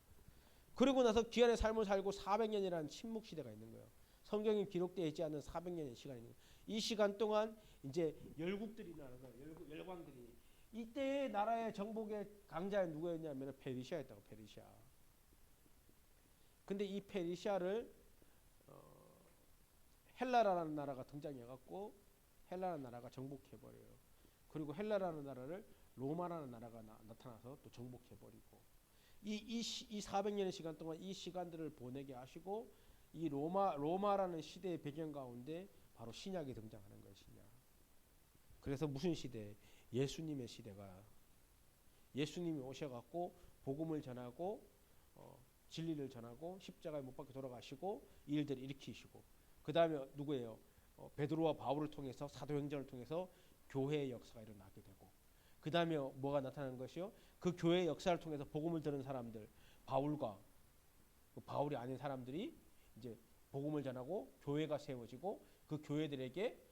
그리고 나서 귀환의 삶을 살고 400년이라는 침묵 시대가 있는 거예요. 성경에 기록되어 있지 않은 400년의 시간이 있는 거예요. 이 시간 동안 이제 열국들이 나와서 열광들이 이때의 나라의 정복의 강자는 누구였냐면 페르시아였다고. 페르시아. 근데 이 페르시아를 헬라라는 나라가 등장해갖고 헬라라는 나라가 정복해버려요. 그리고 헬라라는 나라를 로마라는 나라가 나타나서 또 정복해버리고 이 400년의 시간 동안 이 시간들을 보내게 하시고 이 로마라는 시대의 배경 가운데 바로 신약이 등장하는 거예요. 신약. 그래서 무슨 시대? 예수님의 시대가 예수님이 오셔갖고 복음을 전하고 진리를 전하고 십자가에 못 박혀 돌아가시고 이 일들을 일으키시고 그 다음에 누구예요? 베드로와 바울을 통해서 사도행전을 통해서 교회의 역사가 일어나게 되고 그 다음에 뭐가 나타나는 것이요? 그 교회의 역사를 통해서 복음을 들은 사람들 바울과 바울이 아닌 사람들이 이제 복음을 전하고 교회가 세워지고 그 교회들에게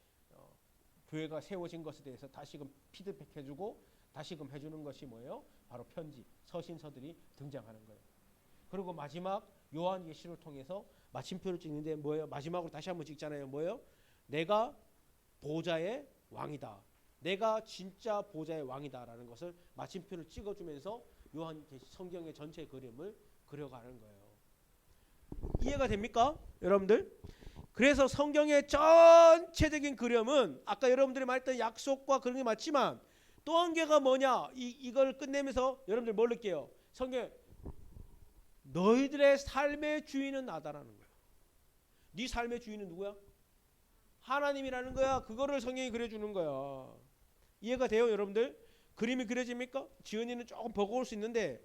교회가 세워진 것에 대해서 다시금 피드백해주고 다시금 해주는 것이 뭐예요? 바로 편지, 서신서들이 등장하는 거예요. 그리고 마지막 요한계시를 통해서 마침표를 찍는데 뭐예요? 마지막으로 다시 한번 찍잖아요. 뭐예요? 내가 보좌의 왕이다. 내가 진짜 보좌의 왕이다라는 것을 마침표를 찍어주면서 요한계시 성경의 전체 그림을 그려가는 거예요. 이해가 됩니까? 여러분들? 그래서 성경의 전체적인 그림은 아까 여러분들이 말했던 약속과 그런 게 맞지만 또 한 개가 뭐냐? 이걸 끝내면서 여러분들 뭘 느껴요? 성경 너희들의 삶의 주인은 나다라는 거야. 네 삶의 주인은 누구야? 하나님이라는 거야. 그거를 성경이 그려주는 거야. 이해가 돼요, 여러분들? 그림이 그려집니까? 지은이는 조금 버거울 수 있는데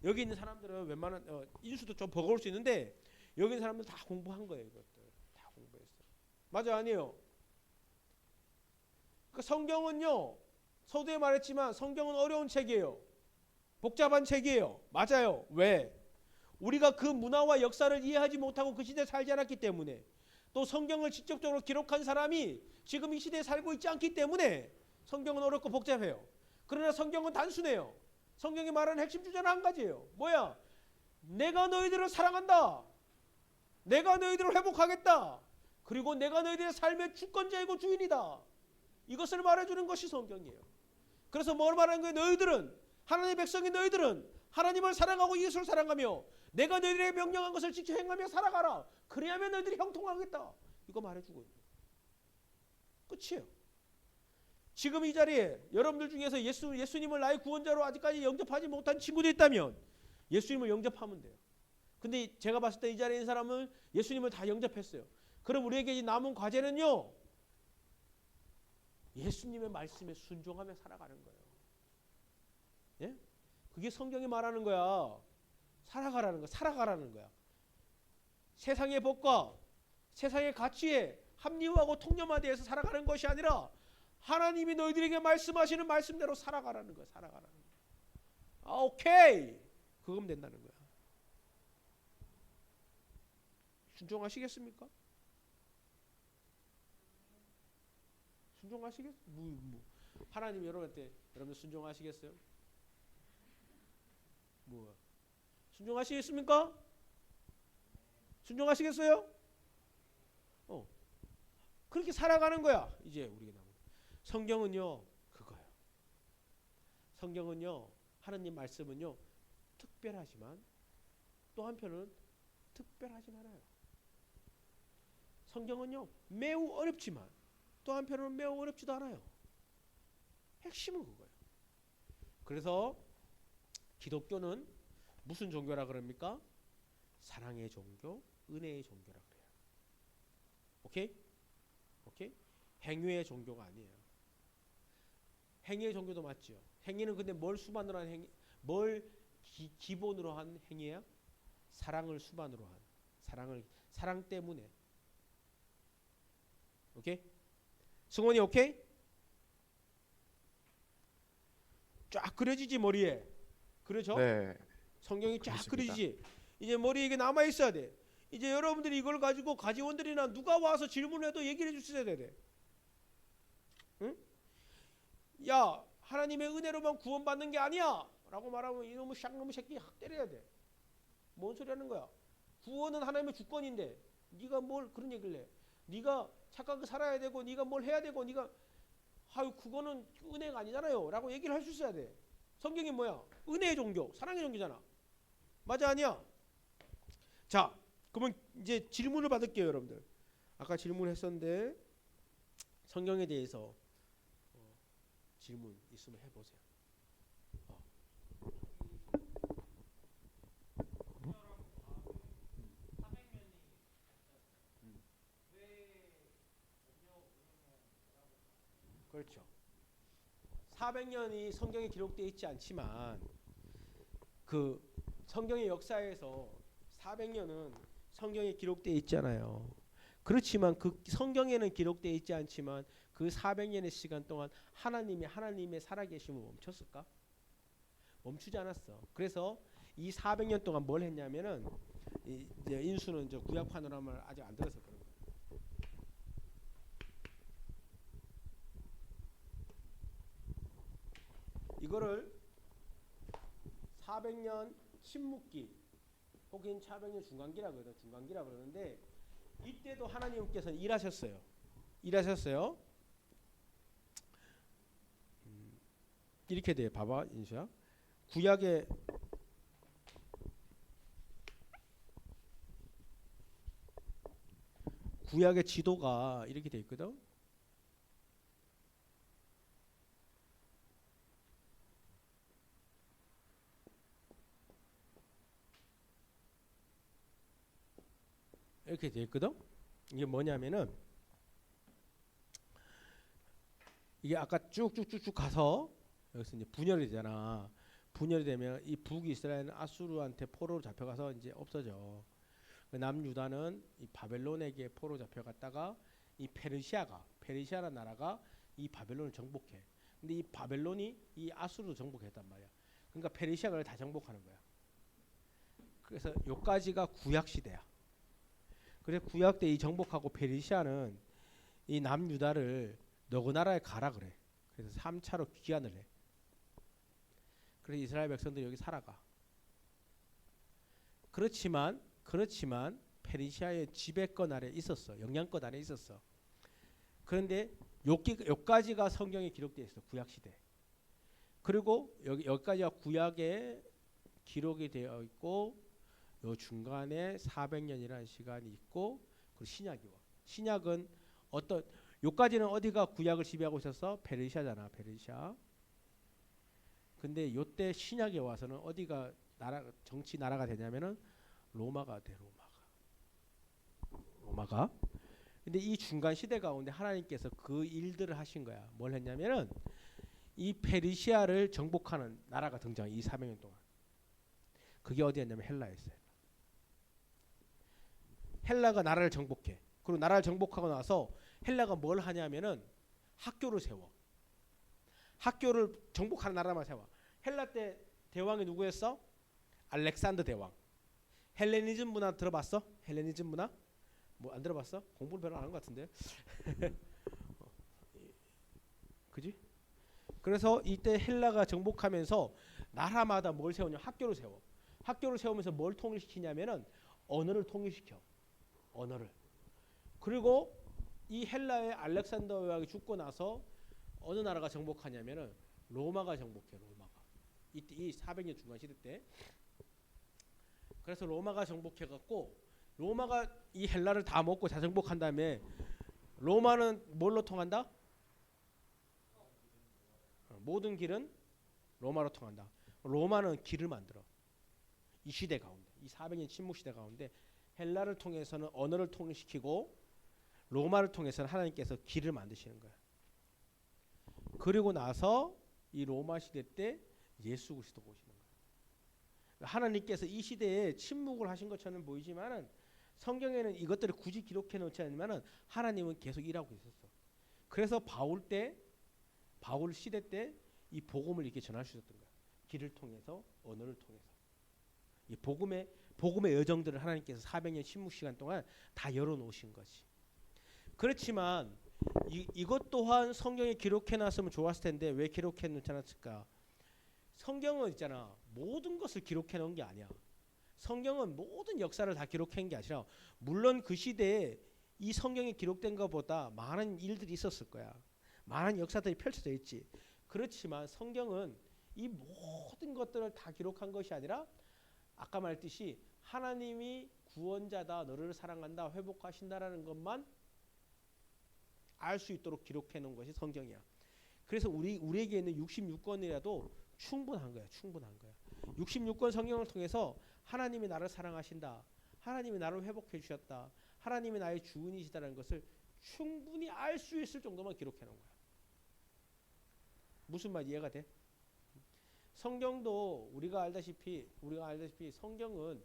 여기 있는 사람들은 웬만한 인수도 좀 버거울 수 있는데 여기 있는 사람들 다 공부한 거예요. 이것들 다 공부했어. 맞아, 아니에요? 그 성경은요, 서두에 말했지만 성경은 어려운 책이에요. 복잡한 책이에요. 맞아요. 왜? 우리가 그 문화와 역사를 이해하지 못하고 그 시대에 살지 않았기 때문에 또 성경을 직접적으로 기록한 사람이 지금 이 시대에 살고 있지 않기 때문에 성경은 어렵고 복잡해요. 그러나 성경은 단순해요. 성경이 말하는 핵심 주제는 한 가지예요. 뭐야? 내가 너희들을 사랑한다. 내가 너희들을 회복하겠다. 그리고 내가 너희들의 삶의 주권자이고 주인이다. 이것을 말해주는 것이 성경이에요. 그래서 뭘 말하는 거예요? 너희들은 하나님의 백성인 너희들은 하나님을 사랑하고 이웃을 사랑하며 내가 너희들에게 명령한 것을 지켜 행하며 살아가라. 그래야만 너희들이 형통하겠다. 이거 말해주고 있는 거예요. 끝이에요. 지금 이 자리에 여러분들 중에서 예수님을 나의 구원자로 아직까지 영접하지 못한 친구도 있다면 예수님을 영접하면 돼요. 근데 제가 봤을 때 이 자리에 있는 사람은 예수님을 다 영접했어요. 그럼 우리에게 남은 과제는요, 예수님의 말씀에 순종하며 살아가는 거예요. 예? 그게 성경이 말하는 거야. 살아가라는 거야. 살아가라는 거야. 세상의 법과 세상의 가치에 합리화하고 통념화되어서 살아가는 것이 아니라 하나님이 너희들에게 말씀하시는 말씀대로 살아가라는 거야. 살아가라는 거야. 아, 오케이. 그거면 된다는 거야. 순종하시겠습니까? 순종하시겠? 하나님 여러분한테 여러분들 순종하시겠어요? 뭐 순종하시겠습니까? 순종하시겠어요? 그렇게 살아가는 거야. 이제 우리가 남은 성경은요 그거예요. 성경은요 하나님 말씀은요 특별하지만 또 한편은 특별하지 않아요. 성경은요 매우 어렵지만 또 한편으로는 매우 어렵지도 않아요. 핵심은 그거예요. 그래서 기독교는 무슨 종교라 그럽니까? 사랑의 종교, 은혜의 종교라 그래요. 오케이? 오케이? 행위의 종교가 아니에요. 행위의 종교도 맞죠. 행위는 근데 뭘 수반으로 한 행위? 뭘 기본으로 한 행위야? 사랑을 수반으로 한 사랑 때문에. 오케이? 승원이 오케이? 쫙 그려지지 머리에. 그렇죠? 네. 성경이 쫙 그렇습니다. 그려지지. 이제 머리에 이게 남아 있어야 돼. 이제 여러분들이 이걸 가지고 가지원들이나 누가 와서 질문을 해도 얘기를 해주셔야 돼. 응? 야, 하나님의 은혜로만 구원받는 게 아니야 라고 말하면 이놈의 쌍놈의 새끼 확 때려야 돼. 뭔 소리 하는 거야? 구원은 하나님의 주권인데 네가 뭘 그런 얘기를 해. 네가 착하게 살아야 되고 네가 뭘 해야 되고 네가 아유 그거는 은혜가 아니잖아요 라고 얘기를 할 수 있어야 돼. 성경이 뭐야? 은혜의 종교, 사랑의 종교잖아. 맞아 아니야? 자, 그러면 이제 질문을 받을게요 여러분들. 아까 질문했었는데 성경에 대해서 질문 있으면 해보세요. 그렇죠. 400년이 성경에 기록되어 있지 않지만 그 성경의 역사에서 400년은 성경에 기록되어 있잖아요. 그렇지만 그 성경에는 기록되어 있지 않지만 그 400년의 시간 동안 하나님의 살아계심을 멈췄을까? 멈추지 않았어. 그래서 이 400년 동안 뭘 했냐면은 이제 인수는 저 구약 파노라마를 아직 안 들어서 그런 거예요. 이거를 400년 침묵기 혹은 400년 중간기라 그러거든. 중간기라 그러는데 이때도 하나님께서 일하셨어요. 이렇게 돼. 봐봐 인수야. 구약의 지도가 이렇게 돼 있거든. 이렇게 돼 있거든. 이게 뭐냐면은 이게 아까 쭉쭉쭉쭉 가서 여기서 이제 분열이 되잖아. 분열이 되면 이 북이스라엘은 아수르한테 포로로 잡혀가서 이제 없어져. 남유다는 이 바벨론에게 포로 잡혀갔다가 이 페르시아라는 나라가 이 바벨론을 정복해. 근데 이 바벨론이 이 아수르도 정복했단 말이야. 그러니까 페르시아가 다 정복하는 거야. 그래서 요까지가 구약 시대야. 그래서 구약 때 이 정복하고 페르시아는 이 남유다를 너그 나라에 가라 그래. 그래서 3차로 귀환을 해. 그래서 이스라엘 백성들이 여기 살아가. 그렇지만 페르시아의 지배권 아래 있었어. 영향권 아래 있었어. 그런데 여기까지가 성경에 기록되어 있어. 구약 시대. 그리고 여기까지가 구약의 기록이 되어 있고 요 중간에 400년이라는 시간이 있고 그리고 신약이 와. 신약은 어떤 요까지는 어디가 구약을 지배하고 있었어? 페르시아잖아. 페르시아. 근데 요때 신약에 와서는 어디가 정치 나라가 되냐면은 로마가 돼. 로마가. 근데 이 중간 시대 가운데 하나님께서 그 일들을 하신 거야. 뭘 했냐면은 이 페르시아를 정복하는 나라가 등장해. 이 400년 동안. 그게 어디였냐면 헬라였어요. 헬라가 나라를 정복해. 그리고 나라를 정복하고 나서 헬라가 뭘 하냐면은 학교를 세워. 학교를 정복하는 나라만 세워. 헬라 때 대왕이 누구였어? 알렉산더 대왕. 헬레니즘 문화 들어봤어? 헬레니즘 문화? 뭐 안 들어봤어? 공부를 별로 안 하는 것 같은데. 그지? 그래서 이때 헬라가 정복하면서 나라마다 뭘 세우냐? 학교를 세워. 학교를 세우면서 뭘 통일시키냐면은 언어를 통일시켜. 언어를. 그리고 이 헬라의 알렉산더 대왕이 죽고 나서 어느 나라가 정복하냐면은 로마가 정복해. 로마가. 이때 이 400년 중간 시대 때. 그래서 로마가 정복해 갖고 로마가 이 헬라를 다 먹고 다 정복한 다음에 로마는 뭘로 통한다? 모든 길은 로마로 통한다. 로마는 길을 만들어. 이 시대 가운데, 이 400년 침묵 시대 가운데 헬라를 통해서는 언어를 통일시키고 로마를 통해서는 하나님께서 길을 만드시는 거야. 그리고 나서 이 로마 시대 때 예수 그리스도가 오시는 거야. 하나님께서 이 시대에 침묵을 하신 것처럼 보이지만은 성경에는 이것들을 굳이 기록해 놓지 않지만은 하나님은 계속 일하고 있었어. 그래서 바울 시대 때 이 복음을 이렇게 전할 수 있었던 거야. 길을 통해서 언어를 통해서 이 복음의 여정들을 하나님께서 400년 침묵 시간 동안 다 열어놓으신 거지. 그렇지만 이것 또한 성경에 기록해 놨으면 좋았을 텐데 왜 기록해 놓지 않았을까? 성경은 있잖아. 모든 것을 기록해 놓은 게 아니야. 성경은 모든 역사를 다 기록한 게 아니라 물론 그 시대에 이 성경에 기록된 것보다 많은 일들이 있었을 거야. 많은 역사들이 펼쳐져 있지. 그렇지만 성경은 이 모든 것들을 다 기록한 것이 아니라 아까 말했듯이 하나님이 구원자다, 너를 사랑한다, 회복하신다라는 것만 알 수 있도록 기록해 놓은 것이 성경이야. 그래서 우리에게 있는 66권이라도 충분한 거야. 충분한 거야. 66권 성경을 통해서 하나님이 나를 사랑하신다. 하나님이 나를 회복해 주셨다. 하나님이 나의 주인이시다는 것을 충분히 알 수 있을 정도만 기록해 놓은 거야. 무슨 말 이해가 돼? 성경도 우리가 알다시피 성경은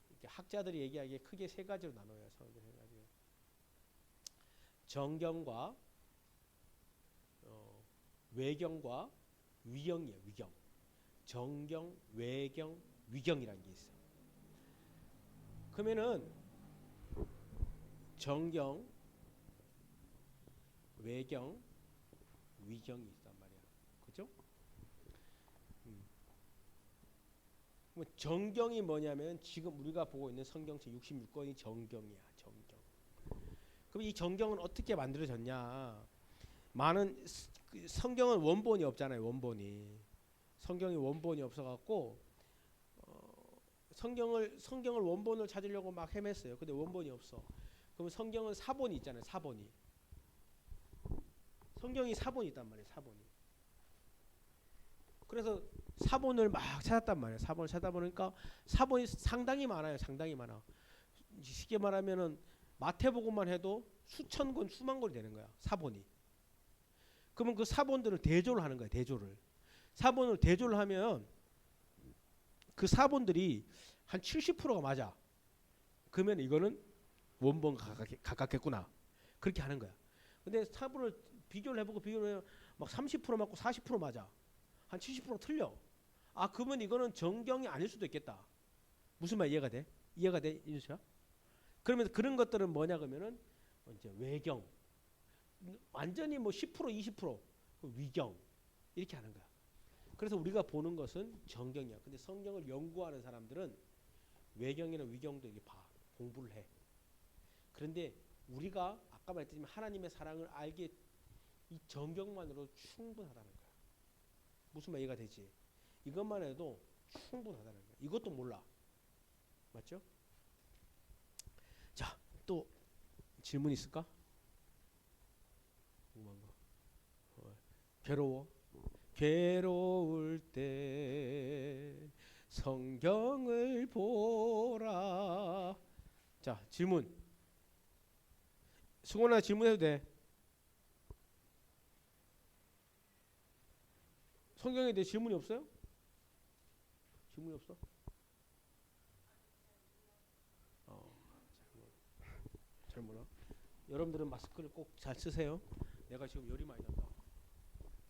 이렇게 학자들이 얘기하기에 크게 세 가지로 나눠요. 성경 세 가지. 정경과 외경과 위경이에요. 위경. 정경, 외경, 위경이라는 게 있어. 그러면은 정경, 외경, 위경이 있단 말이야. 그죠? 그럼 정경이 뭐냐면 지금 우리가 보고 있는 성경책 66권이 정경이야. 정경. 그럼 이 정경은 어떻게 만들어졌냐? 많은 성경은 원본이 없잖아요. 원본이. 성경이 원본이 없어갖고 성경을 원본을 찾으려고 막 헤맸어요. 근데 원본이 없어. 그럼 성경은 사본이 있잖아요. 사본이. 성경이 사본이 있단 말이에요. 사본이. 그래서 사본을 막 찾았단 말이에요. 사본을 찾다 보니까 사본이 상당히 많아요. 상당히 많아. 쉽게 말하면은 마태복음만 해도 수천 권, 수만 권이 되는 거야. 사본이. 그러면 그 사본들을 대조를 하는 거야. 대조를. 사본을 대조를 하면 그 사본들이 한 70%가 맞아. 그러면 이거는 원본 가깝겠구나. 그렇게 하는 거야. 근데 사본을 비교를 해보고 막 30% 맞고 40% 맞아. 한 70% 틀려. 아, 그러면 이거는 정경이 아닐 수도 있겠다. 무슨 말 이해가 돼? 이해가 돼, 이누씨야? 그러면 그런 것들은 뭐냐 그러면은 이제 외경, 완전히 뭐 10% 20% 위경 이렇게 하는 거야. 그래서 우리가 보는 것은 정경이야. 근데 성경을 연구하는 사람들은 외경이나 위경도 이렇게 봐, 공부를 해. 그런데 우리가 아까 말했지만 하나님의 사랑을 알기에 이 정경만으로 충분하다는 거야. 무슨 말 이해가 되지? 이것만 해도 충분하다는 거야. 이것도 몰라. 맞죠? 자, 또 질문 있을까? 궁금한 거. 괴로워? 괴로울 때 성경을 보라. 자, 질문. 승원아 질문해도 돼. 성경에 대해 질문이 없어요? 질문이 없어? 잘 몰라. 여러분들은 마스크를 꼭 잘 쓰세요. 내가 지금 열이 많이 난다.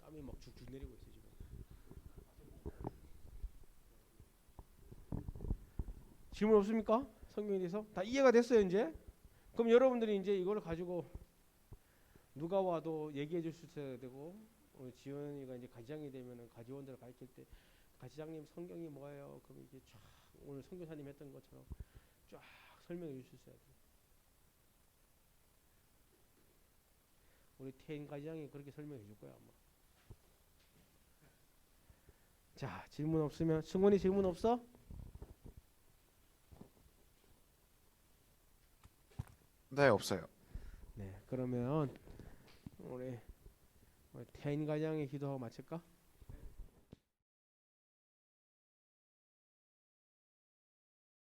땀이 막 죽죽 내리고 있어 지금. 질문 없습니까? 성경에 대해서 다 이해가 됐어요 이제? 그럼 여러분들이 이제 이걸 가지고 누가 와도 얘기해 줄 수 있어야 되고, 지원이가 이제 가지장이 되면은 가지원들을 가르칠 때 가지장님 성경이 뭐예요? 그럼 이게 쫙 오늘 선교사님 했던 것처럼 쫙 설명해 줄 수 있어야 돼. 우리 태인 가지장이 그렇게 설명해 줄 거야 아마. 자, 질문 없으면 승원이 질문 없어? 네, 없어요. 네, 그러면 우리 태인 가지장의 기도하고 마칠까?